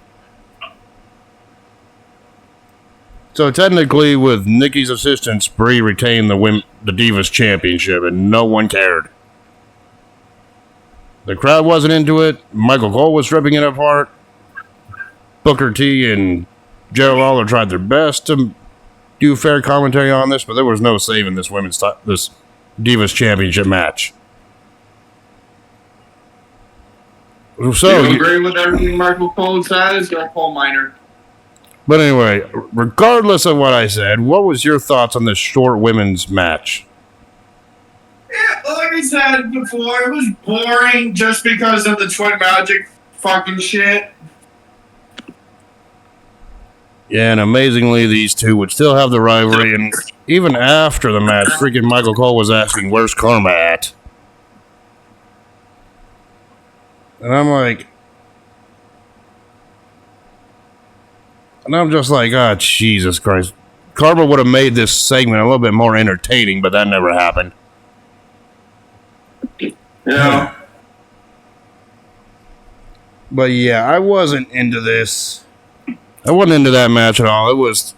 So technically, with Nikki's assistance, Brie retained the Divas Championship, and no one cared. The crowd wasn't into it. Michael Cole was ripping it apart. Booker T and Jerry Lawler tried their best to do fair commentary on this, but there was no saving this this Divas Championship match. So, do you agree with everything Michael Cole says? You're a coal miner. But anyway, regardless of what I said, what was your thoughts on this short women's match? Yeah, like I said before, it was boring just because of the twin magic fucking shit. Yeah, and amazingly, these two would still have the rivalry, and even after the match, freaking Michael Cole was asking, "Where's Karma at?" And I'm like... And I'm just like, oh, Jesus Christ. Karma would have made this segment a little bit more entertaining, but that never happened. Yeah. But yeah, I wasn't into this. I wasn't into that match at all. It was...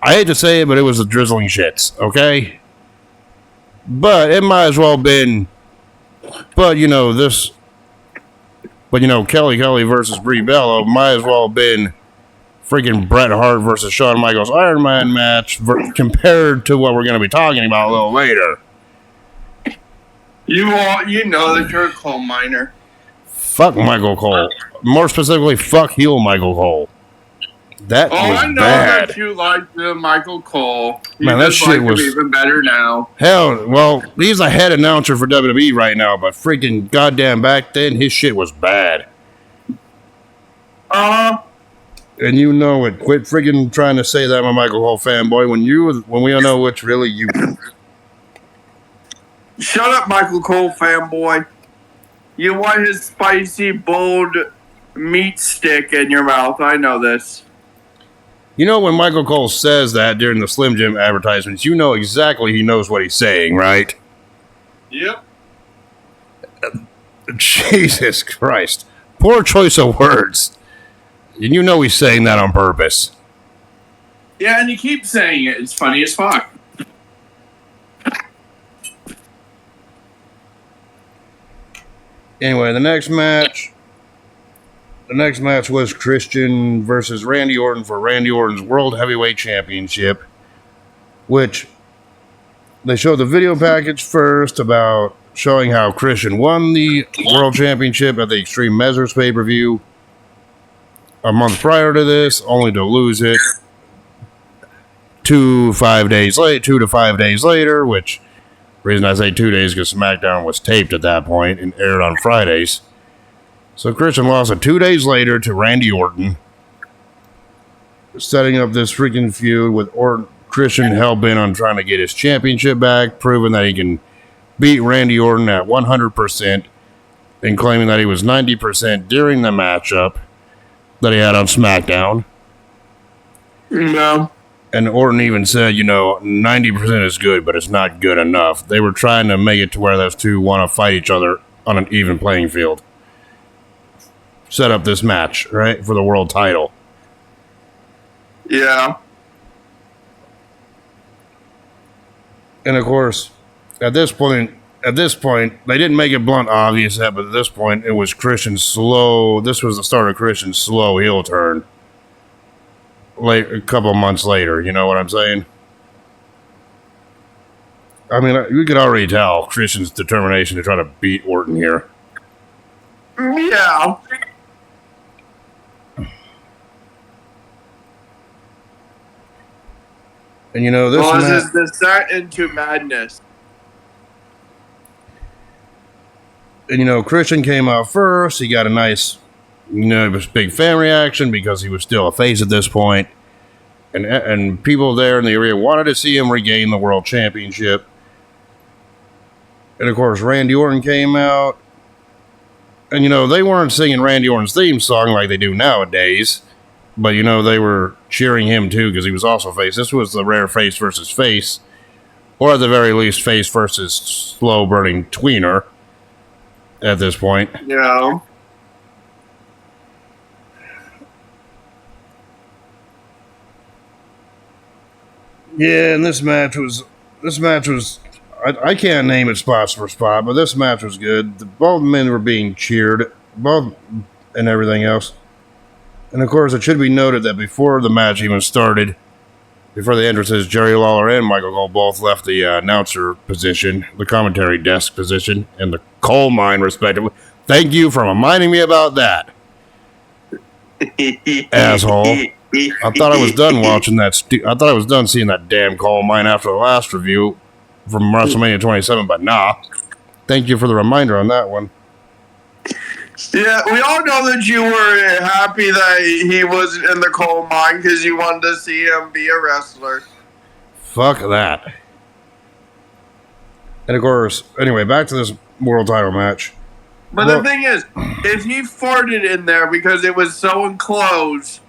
I hate to say it, but it was the drizzling shits, okay? But it might as well have been... But, Kelly versus Brie Bella might as well have been freaking Bret Hart versus Shawn Michaels Iron Man match compared to what we're going to be talking about a little later. You know that you're a coal miner. Fuck Michael Cole. More specifically, fuck heel Michael Cole. That was I know bad. that you like the Michael Cole. Man, that shit was even better now. Hell, well, he's a head announcer for WWE right now, but freaking goddamn back then, his shit was bad. And you know it. Quit freaking trying to say that I'm a Michael Cole fanboy when we all know it's really you. Shut up, Michael Cole fanboy. You want his spicy, bold meat stick in your mouth. I know this. You know when Michael Cole says that during the Slim Jim advertisements, you know exactly he knows what he's saying, right? Yep. Jesus Christ. Poor choice of words. And you know he's saying that on purpose. Yeah, and he keeps saying it. It's funny as fuck. Anyway, the next match was Christian versus Randy Orton for Randy Orton's World Heavyweight Championship, which they showed the video package first about showing how Christian won the World Championship at the Extreme Measures pay-per-view a month prior to this, only to lose it 2 to 5 days later, which... The reason I say 2 days because SmackDown was taped at that point and aired on Fridays. So Christian lost it 2 days later to Randy Orton, setting up this freaking feud with Christian hell-bent on trying to get his championship back, proving that he can beat Randy Orton at 100%, and claiming that he was 90% during the matchup that he had on SmackDown. No. And Orton even said, 90% is good, but it's not good enough. They were trying to make it to where those two want to fight each other on an even playing field. Set up this match, right, for the world title. Yeah. And of course, at this point, they didn't make it blunt obvious yet, but at this point, it was Christian's slow. This was the start of Christian's slow heel turn. A couple months later, you know what I'm saying? I mean, you could already tell Christian's determination to try to beat Orton here. Yeah. And this is descent into madness. And Christian came out first. He got a nice, it was a big fan reaction because he was still a face at this point. And people there in the area wanted to see him regain the world championship. And of course, Randy Orton came out. And they weren't singing Randy Orton's theme song like they do nowadays. But they were cheering him too because he was also face. This was the rare face versus face. Or at the very least, face versus slow burning tweener. At this point. Yeah. Yeah, and this match was I can't name it spot for spot, but this match was good. Both men were being cheered, both and everything else. And of course, it should be noted that before the match even started, before the entrances, Jerry Lawler and Michael Cole both left the announcer position, the commentary desk position, and the coal mine, respectively. Thank you for reminding me about that. Asshole. I thought I was done watching that. I thought I was done seeing that damn coal mine after the last review from WrestleMania 27, but nah. Thank you for the reminder on that one. Yeah, we all know that you were happy that he was in the coal mine because you wanted to see him be a wrestler. Fuck that. And of course, anyway, back to this world title match. But the thing is, if he farted in there because it was so enclosed,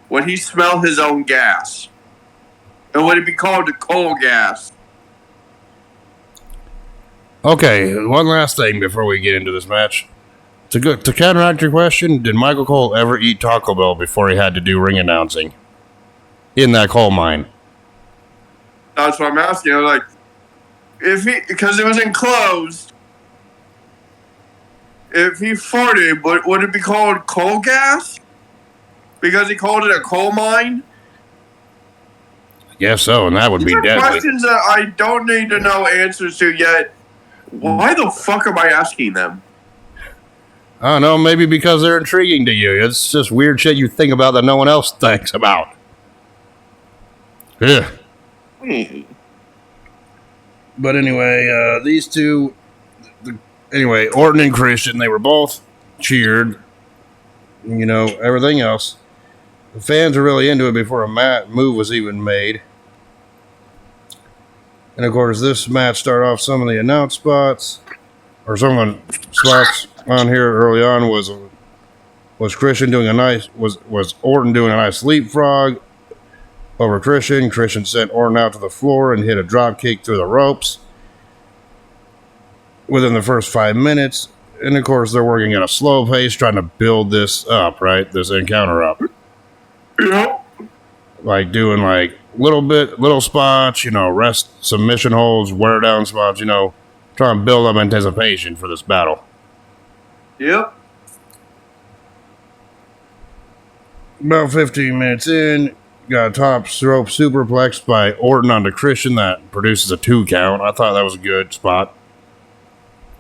would he smell his own gas? And would it be called coal gas? Okay, one last thing before we get into this match. To counteract your question, did Michael Cole ever eat Taco Bell before he had to do ring announcing in that coal mine? That's what I'm asking. I'm like, because it was enclosed, if he farted, would it be called coal gas? Because he called it a coal mine? I guess so, and that would be deadly. Questions that I don't need to know answers to yet. Why the fuck am I asking them? I don't know, maybe because they're intriguing to you. It's just weird shit you think about that no one else thinks about. Yeah. But anyway, these two... Anyway, Orton and Christian, they were both cheered. Everything else. The fans were really into it before a move was even made. And of course, this match started off some of the announced spots. Or some of the spots on here early on was Christian doing was Orton doing a nice leapfrog over Christian. Christian sent Orton out to the floor and hit a drop kick through the ropes within the first 5 minutes. And of course, they're working at a slow pace, trying to build this up, right? This encounter up. Yeah. Like doing little spots, rest submission holds, wear down spots, trying to build up anticipation for this battle. Yep. About 15 minutes in, got a top rope superplex by Orton onto Christian that produces a 2 count. I thought that was a good spot.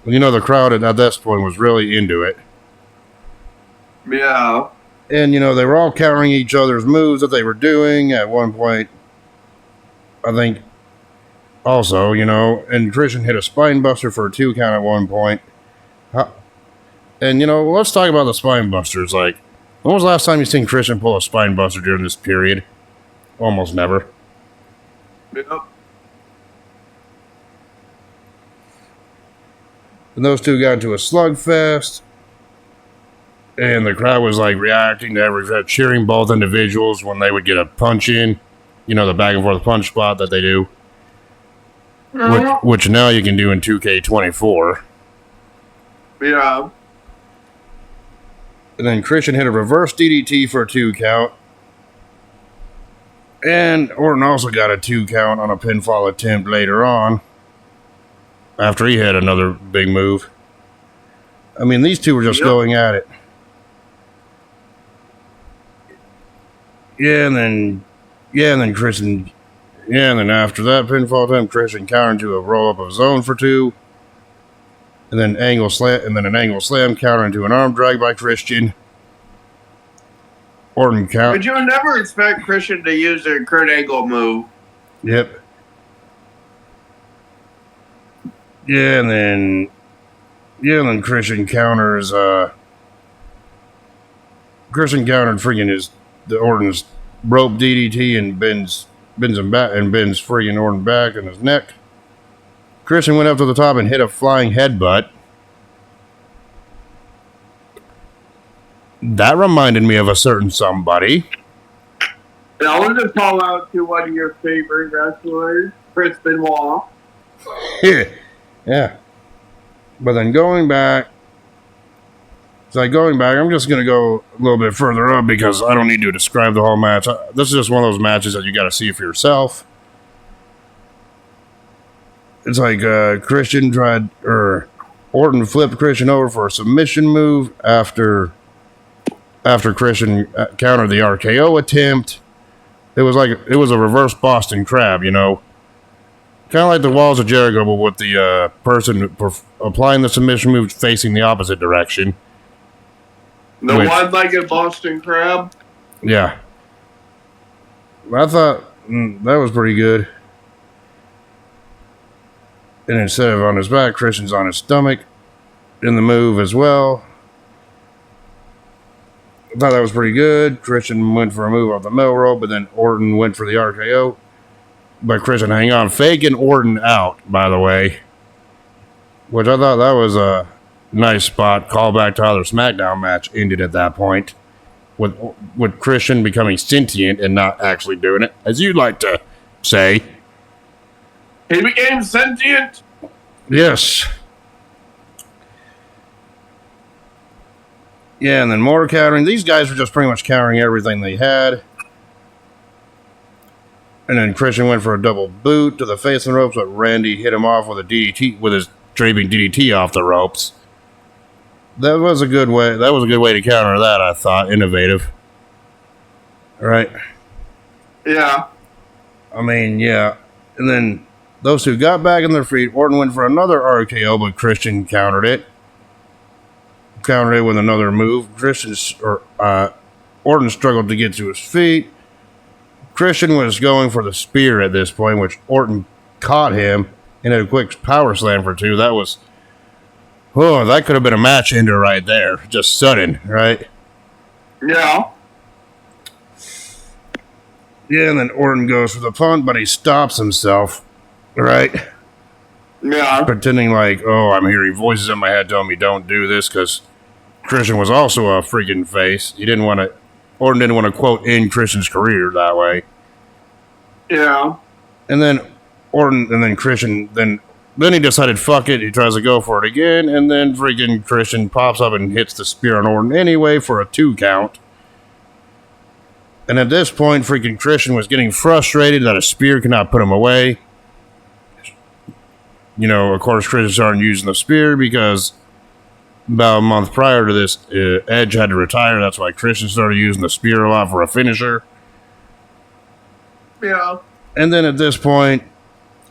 The crowd at this point was really into it. Yeah. And, they were all countering each other's moves that they were doing at one point. I think also, and Christian hit a spine buster for a 2 count at one point. And, let's talk about the spine busters. Like, when was the last time you seen Christian pull a spine buster during this period? Almost never. Yep. And those two got into a slugfest. And the crowd was reacting to cheering both individuals when they would get a punch in. You know, the back and forth punch spot that they do. Yeah. Which now you can do in 2K24. Yeah. And then Christian hit a reverse DDT for a 2 count. And Orton also got a 2 count on a pinfall attempt later on. After he had another big move. I mean, these two were just going at it. And then Christian... Yeah, and then after that pinfall attempt, Christian countered to a roll-up of his own for 2. And then an angle slam counter into an arm drag by Christian. Orton count. But you would never expect Christian to use a Kurt Angle move. Yep. Yeah, and then Christian counters. Christian countered freaking the Orton's rope DDT and bends him back and bends freaking Orton back in his neck. Christian went up to the top and hit a flying headbutt. That reminded me of a certain somebody. And I wanted to call out to one of your favorite wrestlers, Chris Benoit. Yeah. But then going back, I'm just going to go a little bit further up because I don't need to describe the whole match. This is just one of those matches that you got to see for yourself. It's like Orton flipped Christian over for a submission move after Christian countered the RKO attempt. It was a reverse Boston Crab, you know. Kind of like the Walls of Jericho, but with the person applying the submission move facing the opposite direction. The one-legged Boston Crab? Yeah. I thought that was pretty good. And instead of on his back, Christian's on his stomach in the move as well. I thought that was pretty good. Christian went for a move off the middle rope, but then Orton went for the RKO. But Christian, hang on, faking Orton out, by the way. Which I thought that was a nice spot. Call back to how their SmackDown match ended at that point. With Christian becoming sentient and not actually doing it, as you'd like to say. He became sentient? Yes. Yeah, and then more countering. These guys were just pretty much countering everything they had. And then Christian went for a double boot to the face of the ropes, but Randy hit him off with a DDT, with his draping DDT off the ropes. That was a good way. That was a good way to counter that, I thought. Innovative. Right? Yeah. I mean, yeah. And then those two got back on their feet. Orton went for another RKO, but Christian countered it. Countered it with another move. Orton struggled to get to his feet. Christian was going for the spear at this point, which Orton caught him and had a quick power slam for 2. That could have been a match ender right there. Just sudden, right? Yeah. Yeah, and then Orton goes for the punt, but he stops himself, right? Yeah. Pretending like, oh, I'm hearing voices in my head telling me don't do this, because Christian was also a freaking face. Orton didn't want to quote end Christian's career that way. Yeah. And then Christian, then he decided, fuck it, he tries to go for it again, and then freaking Christian pops up and hits the spear on Orton anyway for a 2 count. And at this point, freaking Christian was getting frustrated that a spear could not put him away. You know, of course, Christian started using the spear because about a month prior to this, Edge had to retire. That's why Christian started using the spear a lot for a finisher. Yeah. And then at this point,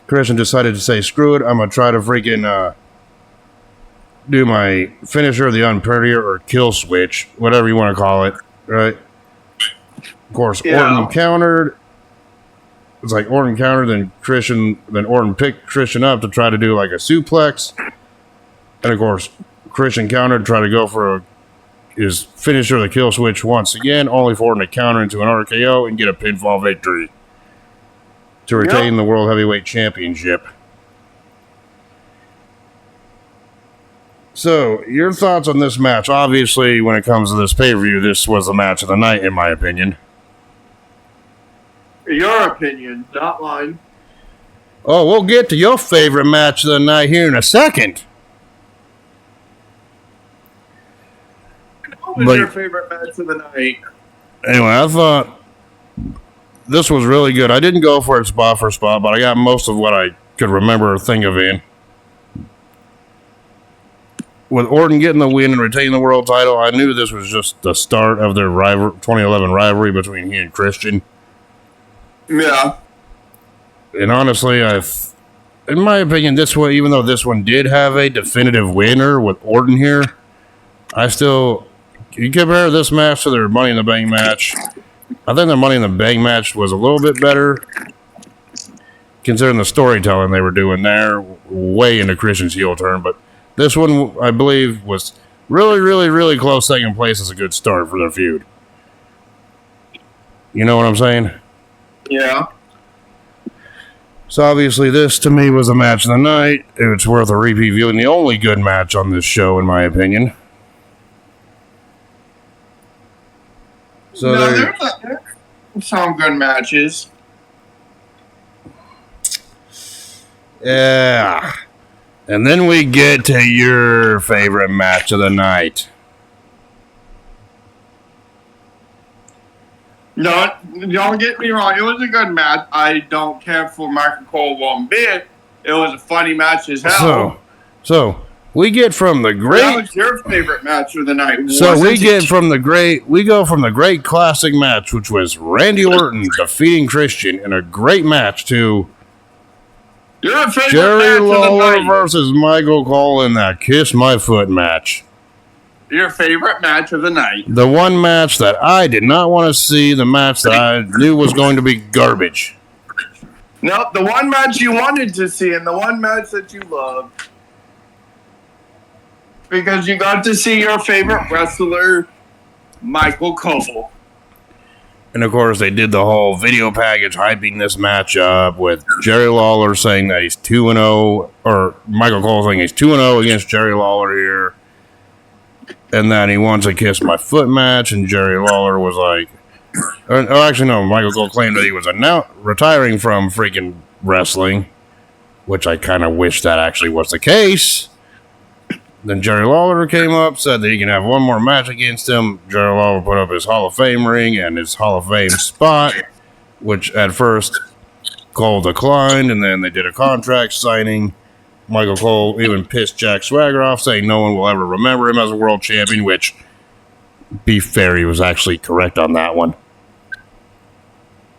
Christian decided to say, screw it, I'm going to try to freaking do my finisher, the unprettier, or kill switch, whatever you want to call it, right? Of course, Yeah. Orton countered. It's like Orton countered, then Orton picked Christian up to try to do like a suplex. And of course, Christian countered, tried to go for his finisher, the kill switch once again, only for Orton to counter into an RKO and get a pinfall victory to retain the World Heavyweight Championship. So, your thoughts on this match? Obviously, when it comes to this pay-per-view, this was the match of the night, in my opinion. Your opinion, not mine. Oh, we'll get to your favorite match of the night here in a second. What was your favorite match of the night? Anyway, I thought this was really good. I didn't go for it spot for spot, but I got most of what I could remember or think of in. With Orton getting the win and retaining the world title, I knew this was just the start of their 2011 rivalry between he and Christian. Yeah. And honestly, in my opinion, this one, even though this one did have a definitive winner with Orton here, you compare this match to their Money in the Bank match. I think their Money in the Bank match was a little bit better, considering the storytelling they were doing there, way into Christian's heel turn. But this one, I believe, was really, really, really close second place as a good start for their feud. You know what I'm saying? Yeah. So obviously this, to me, was a match of the night. It's worth a repeat viewing. The only good match on this show, in my opinion. So there's some good matches. Yeah. And then we get to your favorite match of the night. Don't get me wrong. It was a good match. I don't care for Michael Cole one bit. It was a funny match as hell. So we get from the great. That was your favorite match of the night. So we go from the great classic match, which was Randy Orton defeating Christian in a great match, to your favorite Jerry match Lawler of the night. versus Michael Cole in that Kiss My Foot match. Your favorite match of the night. The one match that I did not want to see, the match that I knew was going to be garbage. No, the one match you wanted to see and the one match that you loved. Because you got to see your favorite wrestler, Michael Cole. And of course, they did the whole video package hyping this match up with Jerry Lawler saying that he's 2-0, or Michael Cole saying he's 2-0 against Jerry Lawler here. And that he wants a Kiss My Foot match, and Jerry Lawler was like, Michael Cole claimed that he was retiring from freaking wrestling, which I kind of wish that actually was the case. Then Jerry Lawler came up, said that he can have one more match against him. Jerry Lawler put up his Hall of Fame ring and his Hall of Fame spot, which at first Cole declined, and then they did a contract signing. Michael Cole even pissed Jack Swagger off, saying no one will ever remember him as a world champion, which, be fair, he was actually correct on that one.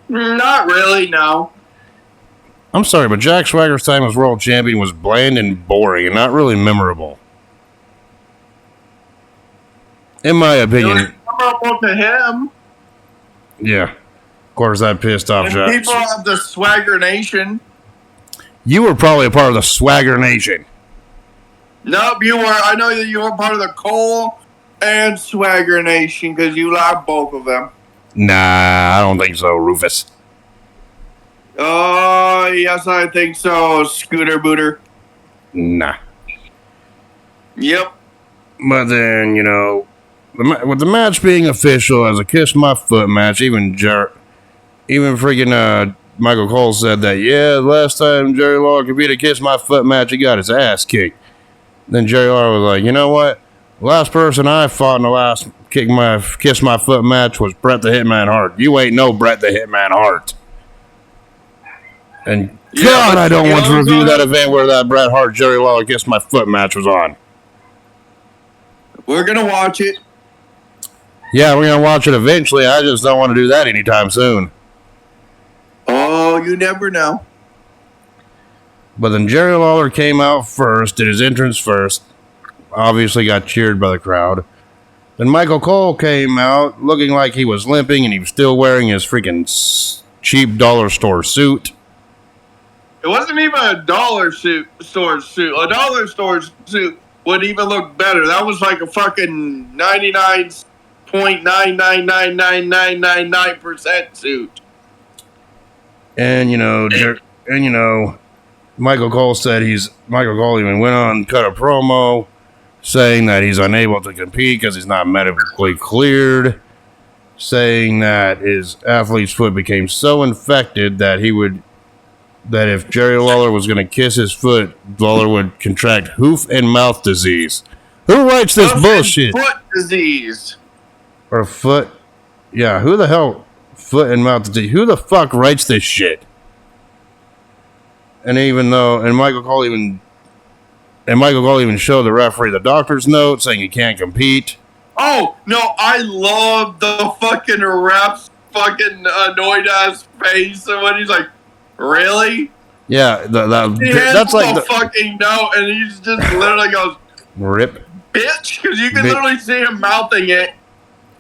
Not really, no. I'm sorry, but Jack Swagger's time as world champion was bland and boring and not really memorable. In my opinion. It was memorable to him. Yeah. Of course, that pissed off Jack. People of the Swagger Nation. You were probably a part of the Swagger Nation. Nope, you were. I know that you were part of the Cole and Swagger Nation because you like both of them. Nah, I don't think so, Rufus. Oh, yes, I think so, Scooter Booter. Nah. Yep. But then, with the match being official as a Kiss My Foot match, even freaking Michael Cole said that, last time Jerry Lawler could beat a Kiss My Foot match, he got his ass kicked. Then Jerry Lawler was like, you know what? The last person I fought in the last Kiss My Foot match was Bret the Hitman Hart. You ain't no Bret the Hitman Hart. And God, I don't want to review that event where that Bret Hart Jerry Lawler Kiss My Foot match was on. We're going to watch it. Yeah, we're going to watch it eventually. I just don't want to do that anytime soon. Oh, you never know. But then Jerry Lawler came out first, did his entrance first. Obviously got cheered by the crowd. Then Michael Cole came out looking like he was limping and he was still wearing his freaking cheap dollar store suit. It wasn't even a dollar store suit. A dollar store suit would even look better. That was like a fucking 99.9999999% suit. And Michael Cole said Michael Cole even went on and cut a promo saying that he's unable to compete because he's not medically cleared. saying that his athlete's foot became so infected that that if Jerry Lawler was going to kiss his foot, Lawler would contract hoof and mouth disease. Who writes this bullshit? Foot disease. Or foot? Yeah, who the hell? Foot and mouth disease. Who the fuck writes this shit? And Michael Cole even showed the referee the doctor's note saying he can't compete. Oh, no, I love the fucking ref's fucking annoyed ass face. And when he's like, really? Yeah, that's like the fucking note, and he just literally goes, rip. Bitch, because you can literally see him mouthing it.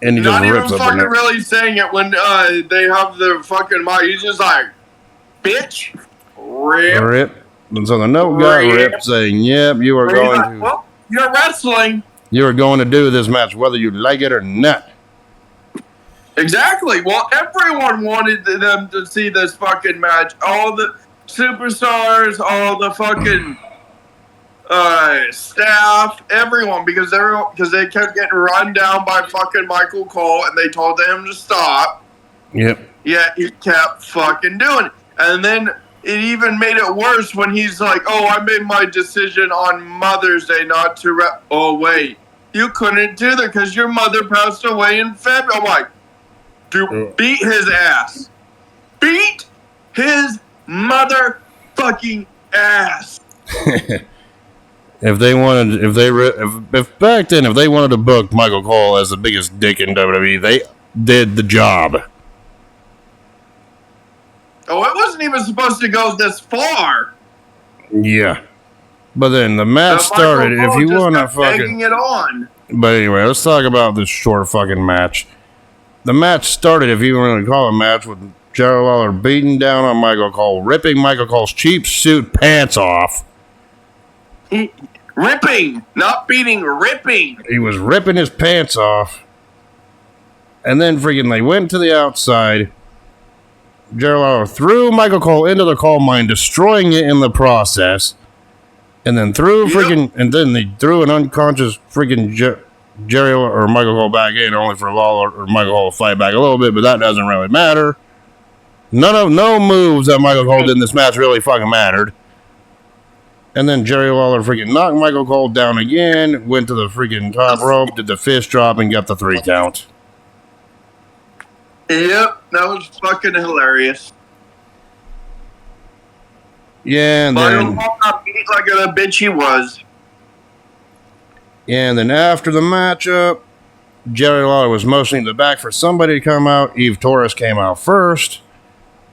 And he just not rips even up fucking really saying it when they have the fucking mouth. He's just like, bitch, rip. And so the note got ripped saying, yep, you are going to... Well, you're wrestling. You are going to do this match whether you like it or not. Exactly. Well, everyone wanted them to see this fucking match. All the superstars, all the fucking staff, everyone, because they kept getting run down by fucking Michael Cole, and they told him to stop. Yep. Yet he kept fucking doing it. And then it even made it worse when he's like, oh, I made my decision on Mother's Day not to oh, wait. You couldn't do that because your mother passed away in February. I'm like, dude, beat his ass. Beat his motherfucking ass. If back then, if they wanted to book Michael Cole as the biggest dick in WWE, they did the job. Oh, it wasn't even supposed to go this far. Yeah. But then the match started. If you want to fucking... it on. But anyway, let's talk about this short fucking match. The match started, if you want to call it a match, with Jerry Lawler beating down on Michael Cole, ripping Michael Cole's cheap suit pants off. Ripping, not beating, ripping. He was ripping his pants off. And then freaking they went to the outside. Jerry Lawler threw Michael Cole into the coal mine, destroying it in the process. And then they threw an unconscious freaking Jerry or Michael Cole back in, only for Lawler or Michael Cole to fight back a little bit, but that doesn't really matter. No moves that Michael Cole did in this match really fucking mattered. And then Jerry Lawler freaking knocked Michael Cole down again, went to the freaking top rope, did the fist drop, and got the 3 count. Yep, that was fucking hilarious. Yeah, and then... Not beat like a bitch he was. Yeah, and then after the matchup, Jerry Lawler was motioning the back for somebody to come out. Eve Torres came out first.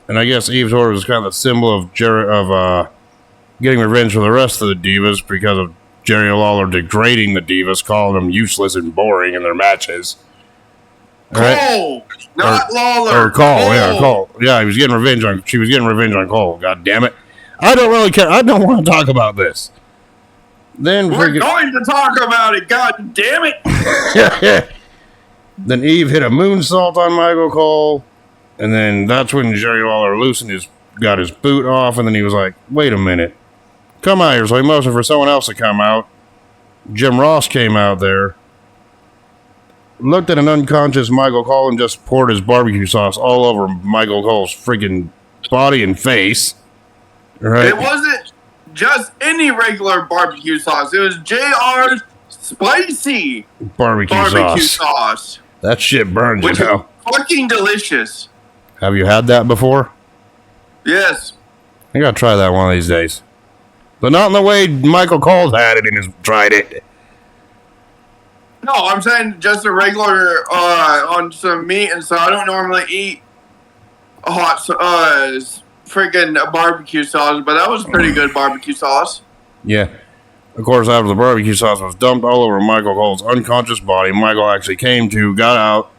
And I guess Eve Torres was kind of the symbol of getting revenge for the rest of the Divas because of Jerry Lawler degrading the Divas, calling them useless and boring in their matches. Cole, not Lawler. Or Cole, yeah, Cole. Yeah, she was getting revenge on Cole. God damn it. I don't really care. I don't want to talk about this. Then we're going to talk about it. God damn it. Then Eve hit a moonsault on Michael Cole. And then that's when Jerry Lawler got his boot off. And then he was like, wait a minute. Come out here. So he motioned for someone else to come out. Jim Ross came out there. Looked at an unconscious Michael Cole and just poured his barbecue sauce all over Michael Cole's freaking body and face. Right? It wasn't just any regular barbecue sauce. It was JR's spicy barbecue sauce. That shit burns, which you know. Fucking delicious. Have you had that before? Yes. I gotta try that one of these days. But not in the way Michael Cole's had it and has tried it. No, I'm saying just a regular on some meat, and so I don't normally eat hot freaking barbecue sauce, but that was pretty good barbecue sauce. Yeah. Of course, after the barbecue sauce was dumped all over Michael Cole's unconscious body, Michael actually got out,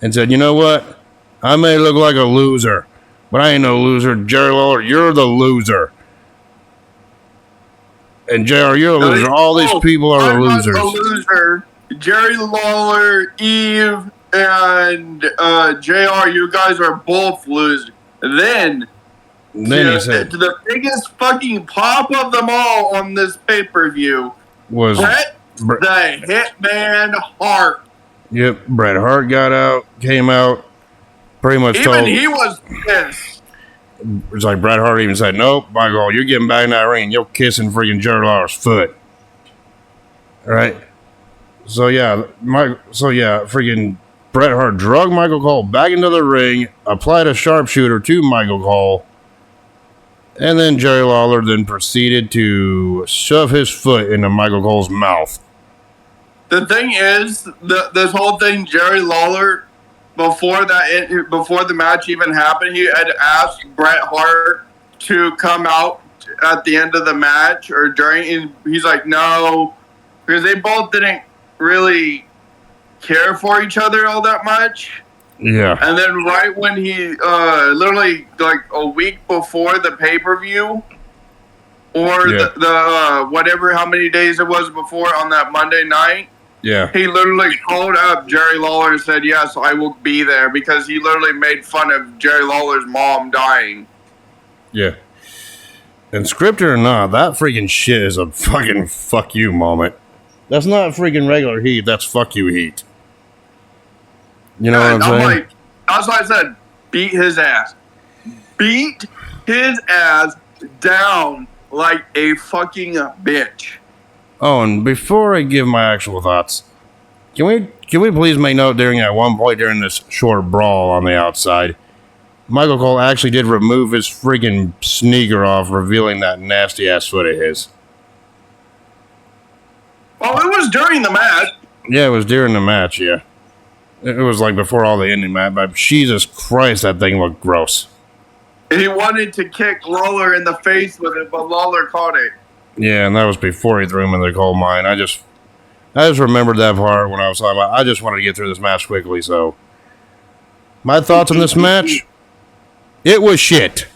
and said, you know what? I may look like a loser, but I ain't no loser. Jerry Lawler, you're the loser. And JR, you're a loser. All these people are the losers. I'm not the loser. Jerry Lawler, Eve, and JR, you guys are both losers. Then he said, the biggest fucking pop of them all on this pay-per-view was Bret the Hitman Hart. Yep, Bret Hart came out, pretty much Even told. he was pissed. It's like Bret Hart even said, "Nope, Michael, you're getting back in that ring. You're kissing freaking Jerry Lawler's foot." Right? So yeah, freaking Bret Hart drug Michael Cole back into the ring, applied a sharpshooter to Michael Cole, and then Jerry Lawler then proceeded to shove his foot into Michael Cole's mouth. The thing is, this whole thing, Jerry Lawler, before the match even happened, he had asked Bret Hart to come out at the end of the match or during. And he's like, no, because they both didn't really care for each other all that much. Yeah. And then right when he, literally like a week before the pay-per-view, or the whatever, how many days it was before on that Monday night, yeah, he literally called up Jerry Lawler and said, yes, I will be there, because he literally made fun of Jerry Lawler's mom dying. Yeah. And scripted or not, that freaking shit is a fucking fuck you moment. That's not freaking regular heat, that's fuck you heat. You know what I'm saying? Like, that's why I said, beat his ass. Beat his ass down like a fucking bitch. Oh, and before I give my actual thoughts, can we please make note during at one point during this short brawl on the outside, Michael Cole actually did remove his freaking sneaker off, revealing that nasty ass foot of his. Well, it was during the match. Yeah, it was during the match, yeah. It was like before all the ending match, but Jesus Christ, that thing looked gross. He wanted to kick Lawler in the face with it, but Lawler caught it. Yeah, and that was before he threw him in the coal mine. I just remembered that part when I was talking about. I just wanted to get through this match quickly. So, my thoughts on this match: it was shit.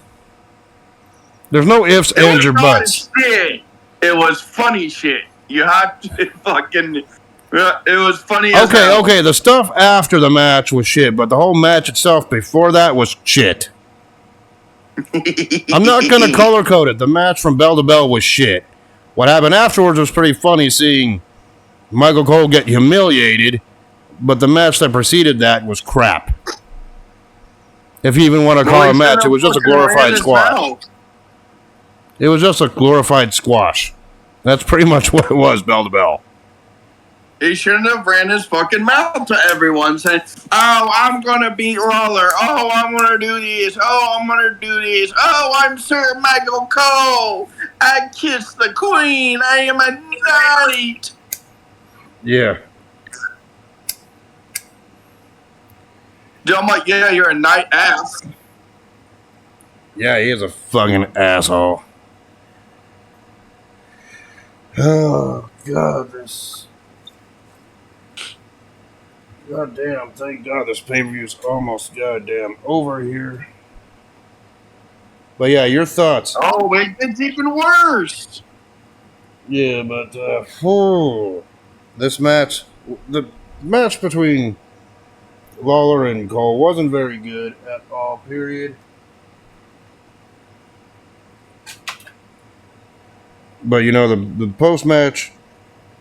There's no ifs, ands, or buts. Shit. It was funny shit. You have to fucking. It was funny. Okay. The stuff after the match was shit, but the whole match itself before that was shit. I'm not gonna color code it. The match from bell to bell was shit. What happened afterwards was pretty funny, seeing Michael Cole get humiliated, but the match that preceded that was crap. If you even want to call it a match, it was just a glorified squash. It was just a glorified squash. That's pretty much what it was, bell to bell. He shouldn't have ran his fucking mouth to everyone saying, oh, I'm gonna beat Lawler. Oh, I'm gonna do this. Oh, I'm gonna do this. Oh, I'm Sir Michael Cole. I kissed the queen. I am a knight. Yeah. I'm like, yeah, you're a knight ass. Yeah, he is a fucking asshole. Oh, God, this... Goddamn, thank God this pay-per-view's almost goddamn over here. But yeah, your thoughts. Oh, wait, it's even worse. Yeah, but, this match, the match between Lawler and Cole wasn't very good at all, period. But, you know, the post-match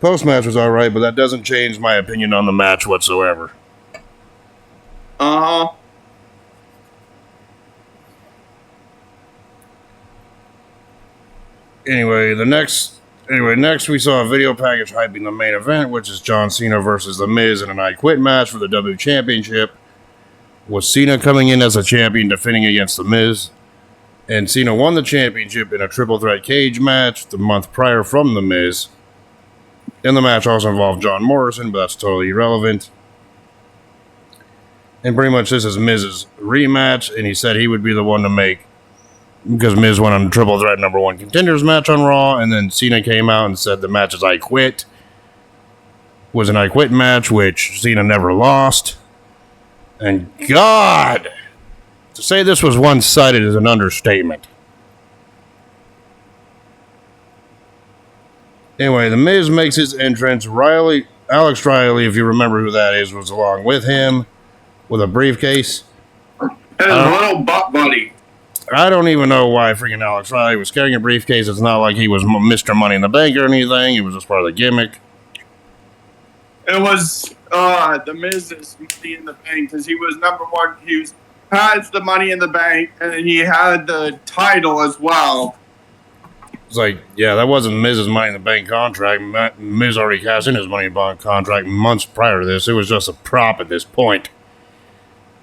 was alright, but that doesn't change my opinion on the match whatsoever. Uh-huh. Anyway, next we saw a video package hyping the main event, which is John Cena versus The Miz in an I Quit match for the W Championship. With Cena coming in as a champion defending against The Miz. And Cena won the championship in a triple threat cage match the month prior from The Miz. And the match also involved John Morrison, but that's totally irrelevant. And pretty much this is Miz's rematch, and he said he would be the one to make, because Miz went on a triple threat number one contenders match on Raw, and then Cena came out and said the match is I Quit. Was an I Quit match, which Cena never lost. And God, to say this was one-sided is an understatement. Anyway, The Miz makes his entrance. Alex Riley, if you remember who that is, was along with him with a briefcase. And his little butt buddy. I don't even know why freaking Alex Riley was carrying a briefcase. It's not like he was Mr. Money in the Bank or anything. It was just part of the gimmick. It was the Miz's Money in the Bank because he was number one. Has the Money in the Bank, and he had the title as well. It's like, yeah, that wasn't Miz's Money in the Bank contract. Miz already cashed in his Money in the Bank contract months prior to this. It was just a prop at this point.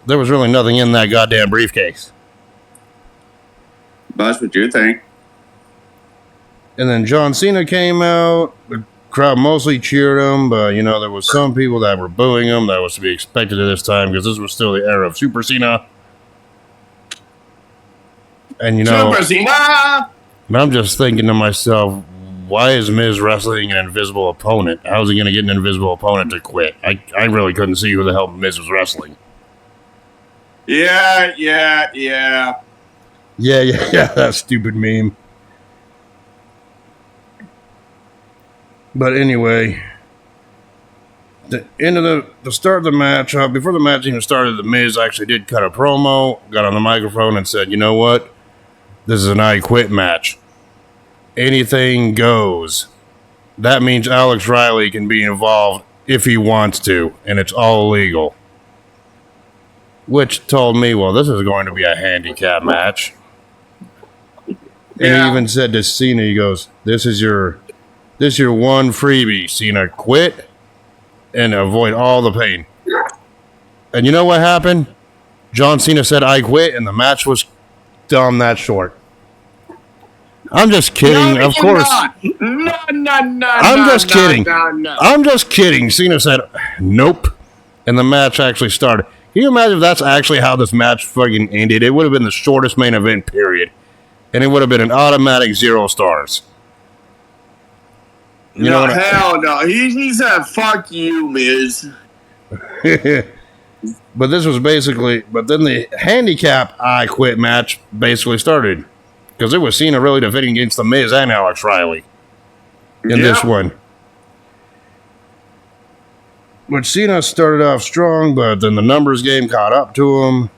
There was really nothing in that goddamn briefcase. That's what you think. And then John Cena came out. The crowd mostly cheered him, but, you know, there was some people that were booing him. That was to be expected at this time because this was still the era of Super Cena. And, you know, Super Cena! I'm just thinking to myself, why is Miz wrestling an invisible opponent? How is he going to get an invisible opponent to quit? I really couldn't see who the hell Miz was wrestling. Yeah. Yeah, that stupid meme. But anyway, the end of the start of the match, before the match even started, the Miz actually did cut a promo, got on the microphone and said, you know what? This is an I Quit match. Anything goes. That means Alex Riley can be involved if he wants to, and it's all legal. Which told me, well, this is going to be a handicap match. And he even said to Cena, he goes, this is your one freebie, Cena. Quit and avoid all the pain. And you know what happened? John Cena said, I quit, and the match was done that short. I'm just kidding, No, of course. No. I'm just kidding. No. I'm just kidding. Cena said, nope. And the match actually started. Can you imagine if that's actually how this match fucking ended? It would have been the shortest main event, period. And it would have been an automatic 0 stars. You know hell no. He said, fuck you, Miz. But this was basically, but then the handicap I Quit match basically started. Because it was Cena really defending against The Miz and Alex Riley in this one. Which Cena started off strong, but then the numbers game caught up to him.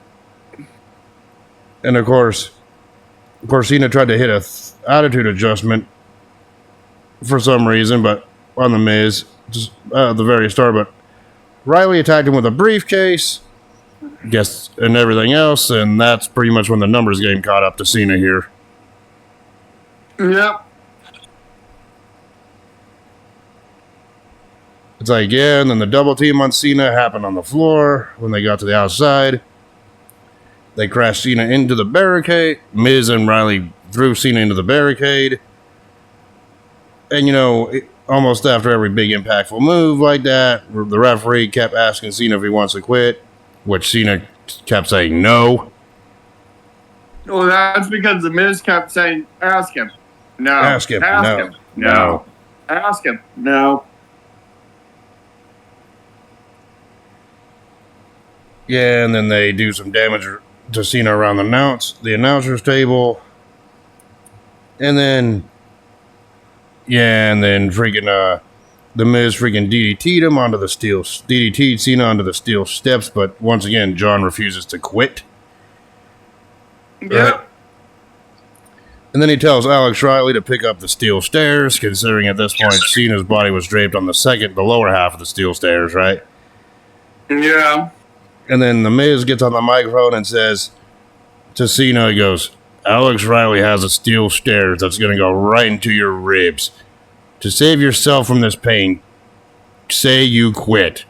And of course Cena tried to hit a attitude adjustment for some reason, but on The Miz, just at the very start. But Riley attacked him with a briefcase, and everything else, and that's pretty much when the numbers game caught up to Cena here. Yep. It's like, yeah, and then the double team on Cena happened on the floor when they got to the outside. They crashed Cena into the barricade. Miz and Riley threw Cena into the barricade. And, you know, almost after every big impactful move like that, the referee kept asking Cena if he wants to quit, which Cena kept saying no. Well, that's because the Miz kept saying, ask him. No. Ask him. Ask No. him. No. Ask him. No. Yeah, and then they do some damage to Cena around the announcer's table. And then, freaking, the Miz freaking DDT'd him onto the DDT'd Cena onto the steel steps, but once again, John refuses to quit. Yep. Right? And then he tells Alex Riley to pick up the steel stairs, considering at this point Cena's body was draped on the lower half of the steel stairs, right? Yeah. And then the Miz gets on the microphone and says to Cena, he goes, Alex Riley has a steel stairs that's going to go right into your ribs. To save yourself from this pain, say you quit.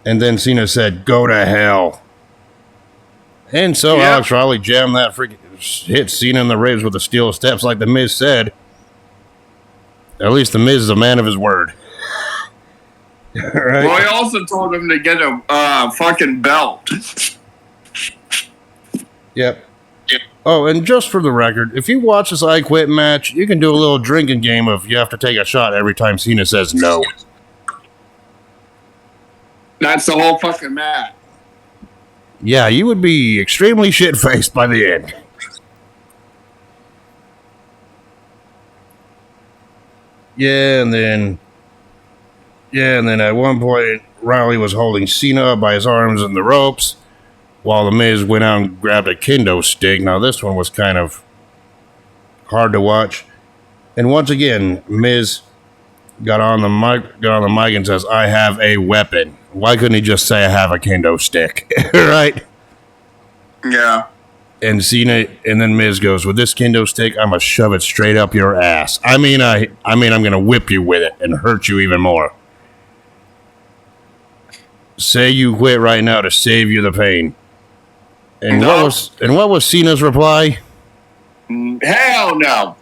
And then Cena said, go to hell. And so Alex Riley jammed that hit Cena in the ribs with the steel steps like the Miz said. At least the Miz is a man of his word. Right? Well, he also told him to get a fucking belt. Yep. Oh, and just for the record, if you watch this I Quit match, you can do a little drinking game of you have to take a shot every time Cena says no. That's the whole fucking match. Yeah, you would be extremely shit-faced by the end. Yeah, and then at one point, Riley was holding Cena up by his arms and the ropes, while the Miz went out and grabbed a kendo stick. Now, this one was kind of hard to watch. And once again, Miz got on the mic and says, "I have a weapon." Why couldn't he just say, "I have a kendo stick"? Right? Yeah. And Cena, and then Miz goes, "With this kendo stick, I'm gonna shove it straight up your ass. I mean, I'm gonna whip you with it and hurt you even more. Say you quit right now to save you the pain." And No. what was Cena's reply? Hell no.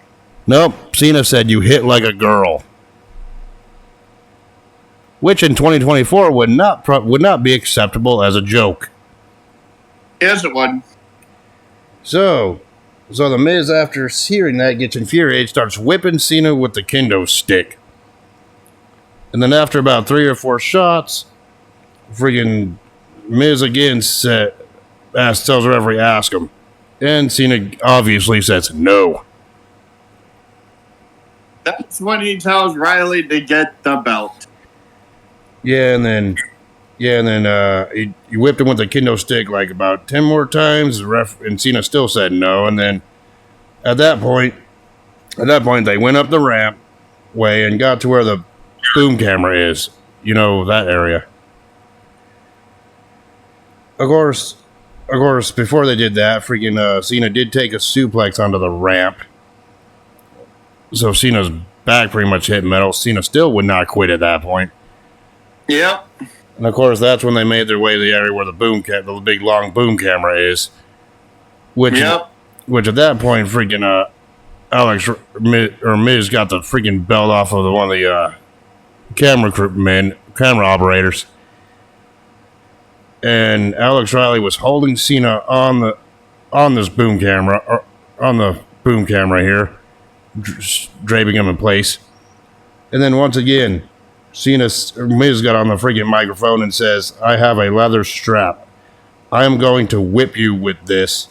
Nope. Cena said, "You hit like a girl," which in 2024 would not be acceptable as a joke. Yes, it would. So the Miz, after hearing that, gets infuriated, starts whipping Cena with the kendo stick. And then after about 3 or 4 shots, friggin' Miz again tells the referee, ask him. And Cena obviously says no. That's when he tells Riley to get the belt. Yeah, and then he whipped him with the kendo stick like about 10 more times. And Cena still said no. And then at that point, they went up the ramp way and got to where the boom camera is. You know, that area. Of course, before they did that, freaking Cena did take a suplex onto the ramp. So Cena's back pretty much hit metal. Cena still would not quit at that point. Yep. And of course, that's when they made their way to the area where the big long boom camera is. Which at that point, freaking Miz got the freaking belt off of one of the camera operators. And Alex Riley was holding Cena on this boom camera, or on the boom camera here, draping him in place. And then once again, Miz got on the freaking microphone and says, "I have a leather strap. I am going to whip you with this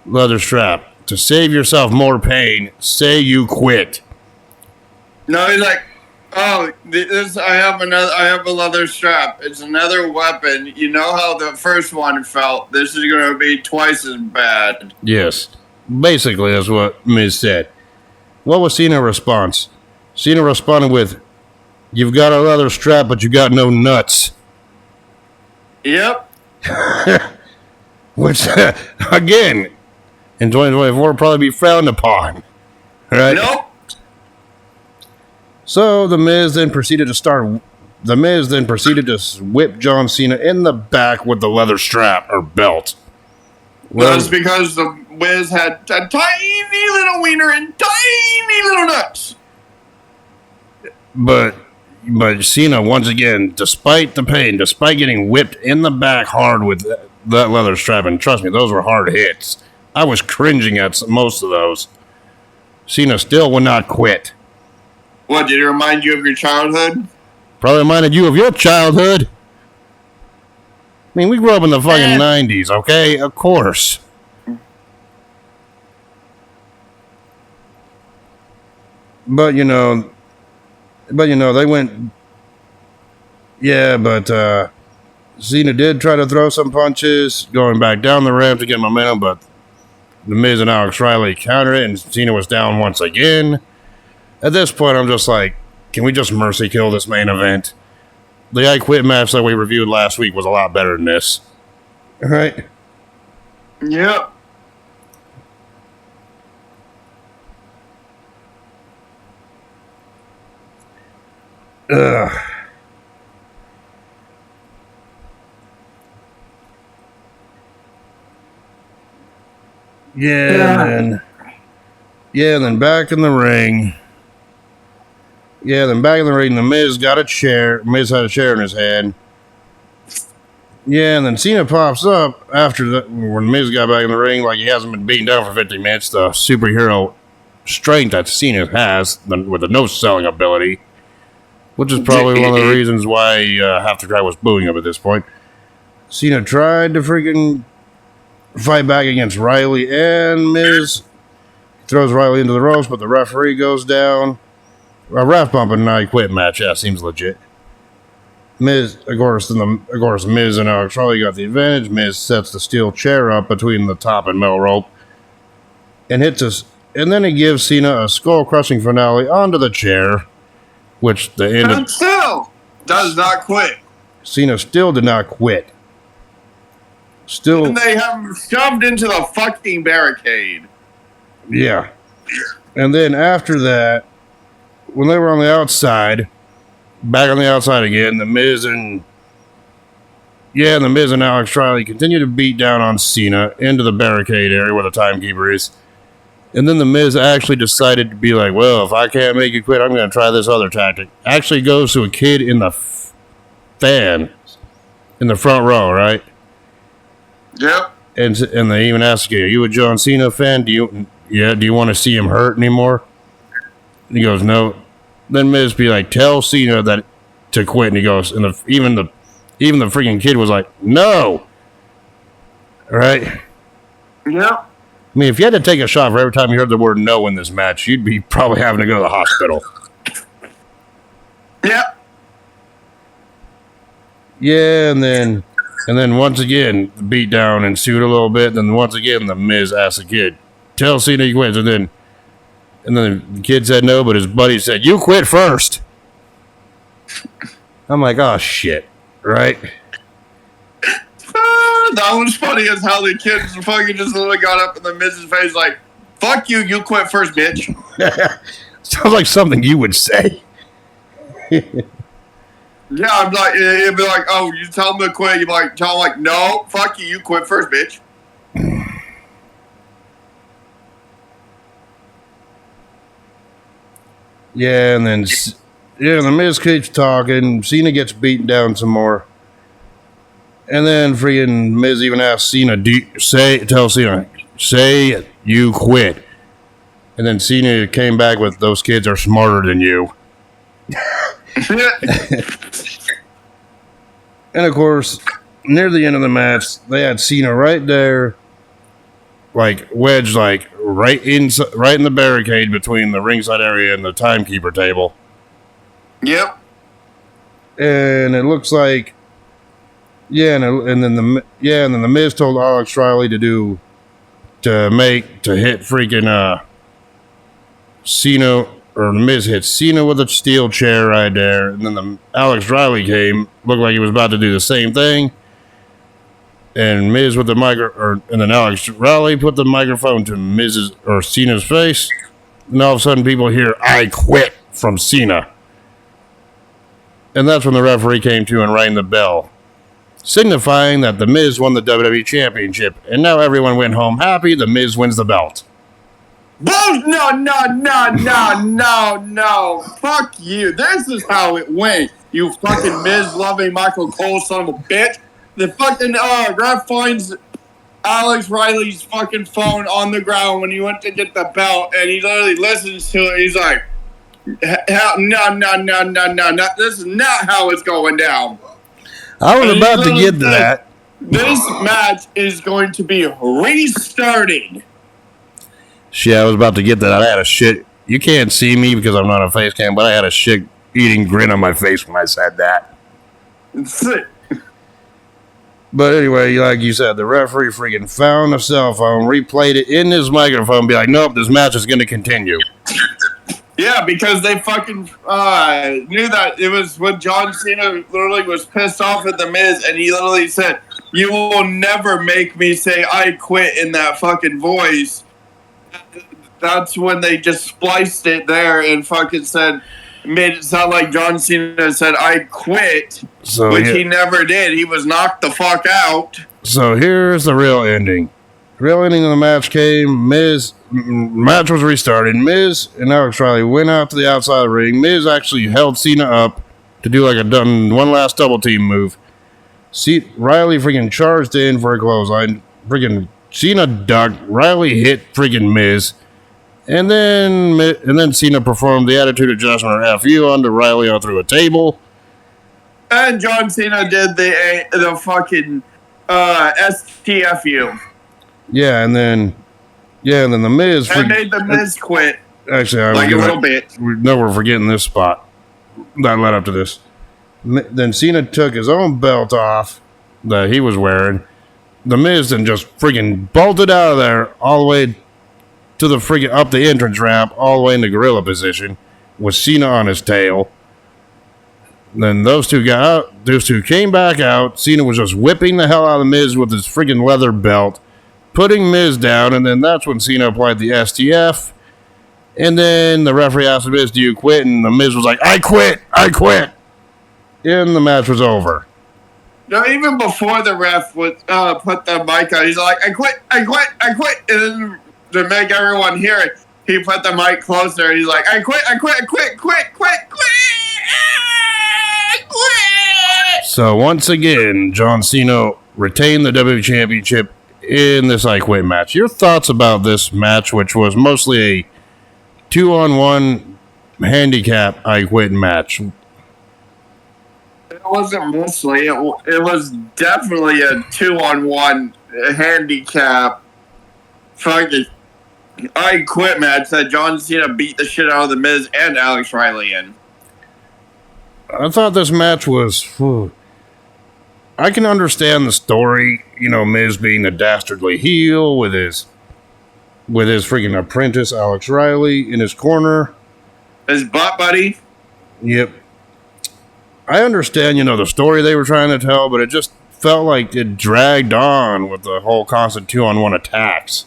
leather strap. To save yourself more pain, say you quit." No, he's like, "Oh, I have a leather strap. It's another weapon. You know how the first one felt. This is going to be twice as bad." Yes. Basically, that's what Miz said. What was Cena's response? Cena responded with, "You've got a leather strap, but you got no nuts." Yep. Which, again, in 2024 would probably be frowned upon. Right? Nope. So the Miz then proceeded to whip John Cena in the back with the leather strap or belt. Well, it's because the Wiz had a tiny little wiener and tiny little nuts. But Cena, once again, despite the pain, despite getting whipped in the back hard with that leather strap, and trust me, those were hard hits. I was cringing at most of those. Cena still would not quit. What, did it remind you of your childhood? Probably reminded you of your childhood. I mean, we grew up in the fucking 90s, okay? Of course. But, you know, they went... Yeah, but Cena did try to throw some punches, going back down the ramp to get momentum, but The Miz and Alex Riley countered it, and Cena was down once again. At this point, I'm just like, can we just mercy kill this main event? The I Quit match that we reviewed last week was a lot better than this. All right? Yep. Ugh. And then back in the ring. The Miz got a chair. Miz had a chair in his hand. Yeah, and then Cena pops up after that when Miz got back in the ring, like he hasn't been beaten down for 50 minutes. The superhero strength that Cena has with the no-selling ability, which is probably one of the reasons why half the crowd was booing him at this point. Cena tried to freaking fight back against Riley and Miz. Throws Riley into the ropes, but the referee goes down. A ref bump and I Quit match, yeah, seems legit. Miz, of course, Miz and Alex Riley got the advantage. Miz sets the steel chair up between the top and middle rope and hits us, and then he gives Cena a skull-crushing finale onto the chair. which the end And of still does not quit. Cena still did not quit. Still, And they have him shoved into the fucking barricade. yeah. And then after that, when they were on the outside, back on the outside again, the Miz and Alex Riley continue to beat down on Cena into the barricade area where the timekeeper is. And then the Miz actually decided to be like, well, if I can't make you quit, I'm going to try this other tactic. Actually goes to a kid in the fan in the front row, right? Yep. And they even ask you, are you a John Cena fan? Do you want to see him hurt anymore? And he goes, no. Then Miz be like, tell Cena that to quit. And he goes, and even the freaking kid was like, no. Right? Yep. I mean, if you had to take a shot for every time you heard the word no in this match, you'd be probably having to go to the hospital. Yep. Yeah, and then once again, the beat down ensued a little bit. Then once again, the Miz asked the kid, tell Cena he quits. And then the kid said no, but his buddy said, you quit first. I'm like, oh, shit. Right? That was funny as how the kids fucking just literally got up in the Miz's face like, fuck you, you quit first, bitch. Sounds like something you would say. Yeah, I'm like, it'd be like, oh, you tell him to quit. You'd be like, tell him like, no, fuck you, you quit first, bitch. Yeah, and then the Miz keeps talking. Cena gets beaten down some more. And then freaking Miz even asks Cena, tell Cena, say you quit. And then Cena came back with, those kids are smarter than you. And of course, near the end of the match, they had Cena right there, like wedged, like right in the barricade between the ringside area and the timekeeper table. Yep. And it looks like, and then the Miz told Alex Riley to hit freaking Cena. Or the Miz hit Cena with a steel chair right there, and then Alex Riley looked like he was about to do the same thing, and Miz with the and then Alex Riley put the microphone to Cena's face, and all of a sudden people hear "I quit" from Cena, and that's when the referee came to and rang the bell, signifying that the Miz won the WWE Championship, and now everyone went home happy. The Miz wins the belt. No. Fuck you. This is how it went. You fucking Miz-loving Michael Cole son of a bitch. The fucking ref finds Alex Riley's fucking phone on the ground when he went to get the belt, and he literally listens to it. He's like, no. This is not how it's going down. I was about to get to that. This match is going to be restarting. Shit, I was about to get that. I had a shit. You can't see me because I'm not on face cam, but I had a shit eating grin on my face when I said that. But anyway, like you said, the referee freaking found a cell phone, replayed it in his microphone, be like, nope, this match is going to continue. Yeah, because they fucking knew that it was when John Cena literally was pissed off at the Miz, and he literally said, you will never make me say I quit in that fucking voice. That's when they just spliced it there and fucking made it sound like John Cena said, I quit, which he never did. He was knocked the fuck out. So here's the real ending. The real ending of the match came. Match was restarted. Miz and Alex Riley went out to the outside of the ring. Miz actually held Cena up to do like one last double team move. Riley freaking charged in for a clothesline. Freaking Cena ducked. Riley hit freaking Miz. And then Cena performed the attitude adjustment or FU onto Riley on through a table. And John Cena did the fucking STFU. Yeah, and then the Miz made the Miz quit. Actually, a little bit. We're forgetting this spot that led up to this. Then Cena took his own belt off that he was wearing. The Miz then just freaking bolted out of there all the way to the freaking up the entrance ramp, all the way into gorilla position, with Cena on his tail. Then those two got out. Those two came back out. Cena was just whipping the hell out of the Miz with his friggin' leather belt, putting Miz down, and then that's when Cena applied the STF. And then the referee asked the Miz, "Do you quit?" And the Miz was like, "I quit. I quit." And the match was over. No, even before the ref would put the mic on, he's like, "I quit, I quit, I quit." And then to make everyone hear it, he put the mic closer and he's like, "I quit, I quit, I quit, quit, quit, quit, quit." So once again, John Cena retained the WWE Championship in this I Quit match. Your thoughts about this match, which was mostly a 2-on-1 handicap I Quit match? It wasn't mostly. It was definitely a 2-on-1 handicap fucking I Quit match that John Cena beat the shit out of The Miz and Alex Riley in. I thought this match was... I can understand the story, Miz being the dastardly heel with his freaking apprentice Alex Riley in his corner. His butt buddy. Yep. I understand, the story they were trying to tell, but it just felt like it dragged on with the whole constant 2-on-1 attacks.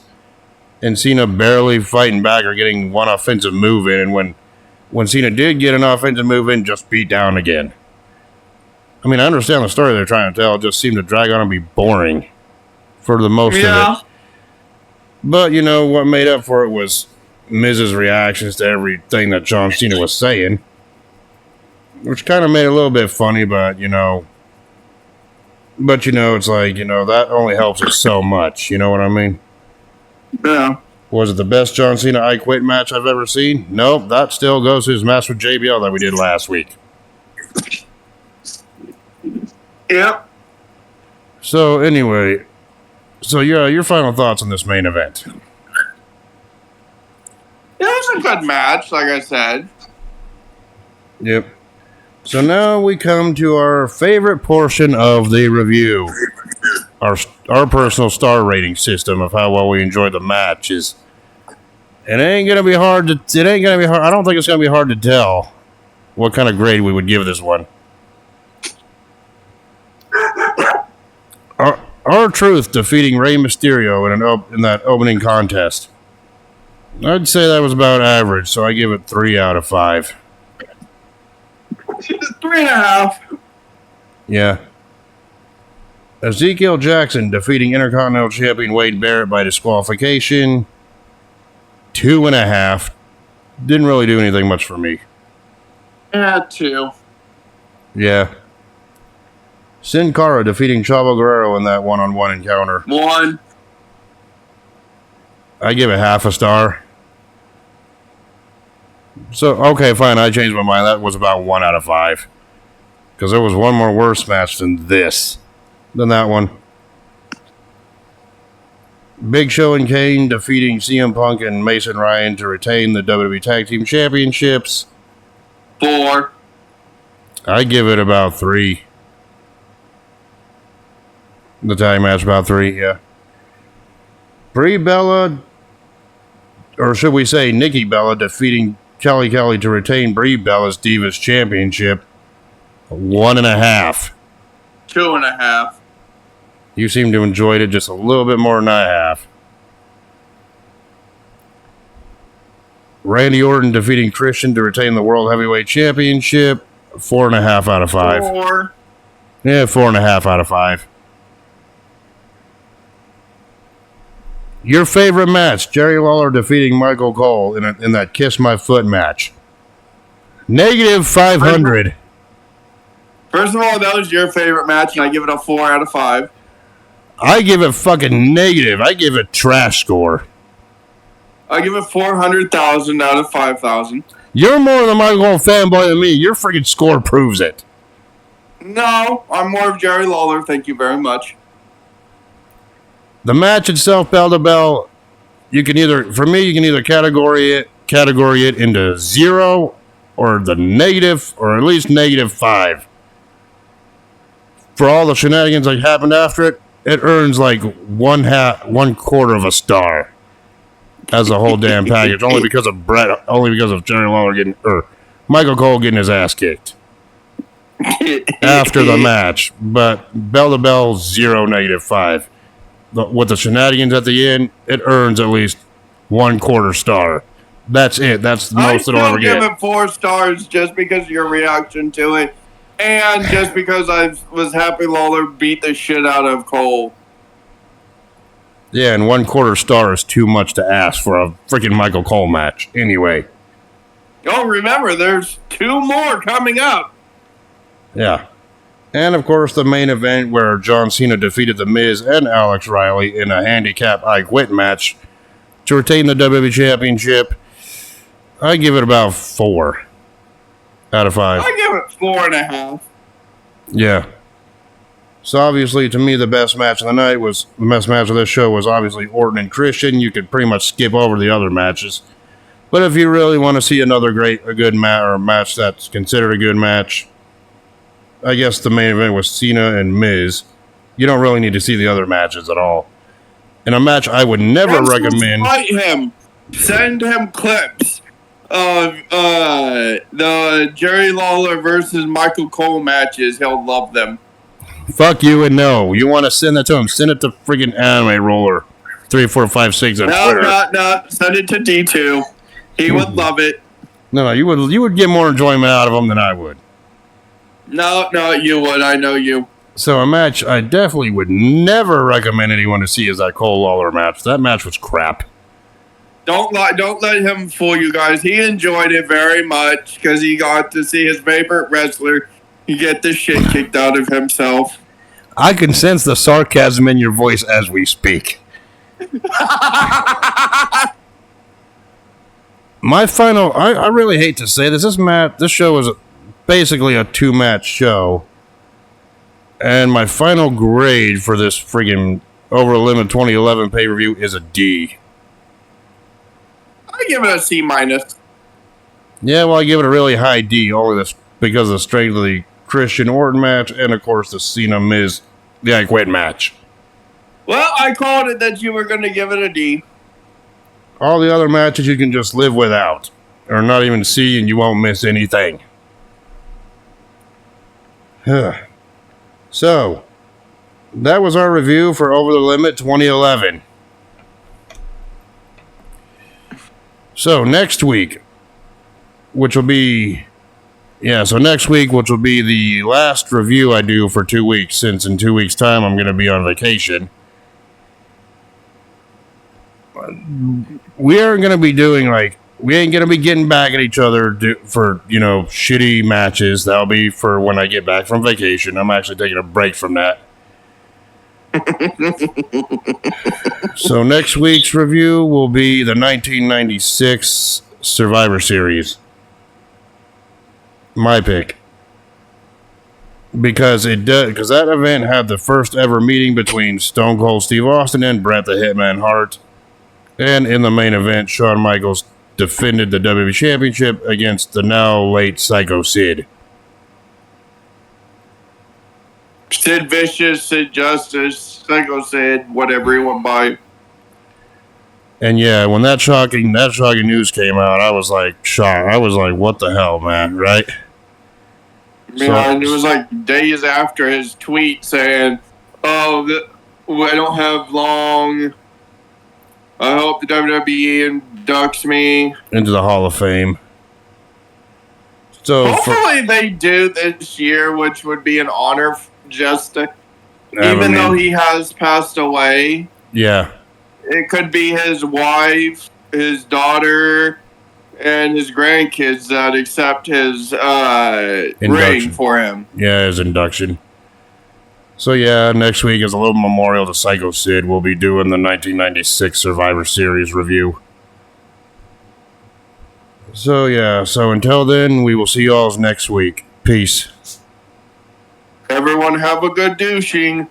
And Cena barely fighting back or getting one offensive move in, and when Cena did get an offensive move in, just beat down again. I mean, I understand the story they're trying to tell. It just seemed to drag on and be boring for the most of it. But, what made up for it was Miz's reactions to everything that John Cena was saying. Which kind of made it a little bit funny, but, it's like, that only helps us so much. You know what I mean? Yeah. Was it the best John Cena I Quit match I've ever seen? Nope, that still goes to his match with JBL that we did last week. Yep. So anyway, your final thoughts on this main event? It was a good match, like I said. Yep. So now we come to our favorite portion of the review. Our personal star rating system of how well we enjoyed the matches. It ain't gonna be hard. I don't think it's gonna be hard to tell what kind of grade we would give this one. R-Truth defeating Rey Mysterio in that opening contest. I'd say that was about average, so I give it 3 out of 5. 3.5. Yeah. Ezekiel Jackson defeating Intercontinental Champion Wade Barrett by disqualification. 2.5. Didn't really do anything much for me. Yeah, 2. Yeah. Sin Cara defeating Chavo Guerrero in that one-on-one encounter. 1. I give it half a star. So, okay, fine, I changed my mind. That was about 1 out of 5. Because there was one more worse match than that one. Big Show and Kane defeating CM Punk and Mason Ryan to retain the WWE Tag Team Championships. 4. I give it about 3. The tag match about 3, yeah. Brie Bella, or should we say Nikki Bella, defeating Kelly Kelly to retain Brie Bella's Divas Championship. 1.5. 2.5. You seem to enjoy it just a little bit more than I have. Randy Orton defeating Christian to retain the World Heavyweight Championship. 4.5 out of 5. 4. Yeah, 4.5 out of 5. Your favorite match, Jerry Lawler defeating Michael Cole in that Kiss My Foot match. -500. First of all, that was your favorite match, and I give it a 4 out of 5. I give it fucking negative. I give it trash score. I give it 400,000 out of 5,000. You're more of a Michael Cole fanboy than me. Your freaking score proves it. No, I'm more of Jerry Lawler. Thank you very much. The match itself, bell to bell, you can either category it into 0 or the negative, or at least -5. For all the shenanigans that happened after it, it earns like 1/4 of a star as a whole damn package, only because of Jerry Lawler Michael Cole getting his ass kicked. after the match, but bell to bell, 0 -5. With the shenanigans at the end, it earns at least 1/4 star. That's it. That's the most it'll ever get. I still give it 4 stars just because of your reaction to it, and just because I was happy Lawler beat the shit out of Cole. Yeah, and 1/4 star is too much to ask for a freaking Michael Cole match. Anyway. Oh, remember, there's 2 more coming up. Yeah. And, of course, the main event where John Cena defeated The Miz and Alex Riley in a handicap I Quit match to retain the WWE Championship. I give it about 4 out of 5. I give it 4.5. Yeah. So, obviously, to me, the best match of this show was obviously Orton and Christian. You could pretty much skip over the other matches. But if you really want to see a good match that's considered a good match, I guess the main event was Cena and Miz. You don't really need to see the other matches at all. And a match I would never recommend. Fight him. Send him clips of the Jerry Lawler versus Michael Cole matches. He'll love them. Fuck you and no. You want to send that to him? Send it to friggin' Anime Roller 3456 on Twitter. No. Send it to D2. He would love it. No, you would get more enjoyment out of him than I would. No, you would. I know you. So a match I definitely would never recommend anyone to see is that Cole Lawler match. That match was crap. Don't let him fool you guys. He enjoyed it very much because he got to see his favorite wrestler get the shit kicked out of himself. I can sense the sarcasm in your voice as we speak. My final, I really hate to say this. This show is basically a 2-match show. And my final grade for this friggin' Over the Limit 2011 pay-per-view is a D. I give it a C-. Yeah, well, I give it a really high D, only because of the strength of the Christian Orton match and, of course, the Cena Miz the I Quit match. Well, I called it that you were going to give it a D. All the other matches you can just live without, or not even see, and you won't miss anything. So, that was our review for Over the Limit 2011. So, next week, which will be the last review I do for 2 weeks, since in 2 weeks' time I'm going to be on vacation. We aren't going to be we ain't going to be getting back at each other for, shitty matches. That'll be for when I get back from vacation. I'm actually taking a break from that. So next week's review will be the 1996 Survivor Series. My pick. Because that event had the first ever meeting between Stone Cold Steve Austin and Bret the Hitman Hart. And in the main event, Shawn Michaels defended the WWE Championship against the now late Psycho Sid. Sid Vicious, Sid Justice, Psycho Sid, whatever he went by. And yeah, when that shocking news came out, I was like shocked. I was like, what the hell, man, right? Yeah, and it was like days after his tweet saying, I don't have long. I hope the WWE inducts me into the Hall of Fame. So hopefully they do this year, which would be an honor even though he has passed away. Yeah. It could be his wife, his daughter, and his grandkids that accept his ring for him. Yeah, his induction. So yeah, next week is a little memorial to Psycho Sid. We'll be doing the 1996 Survivor Series review. So yeah, until then, we will see you all next week. Peace. Everyone have a good douching.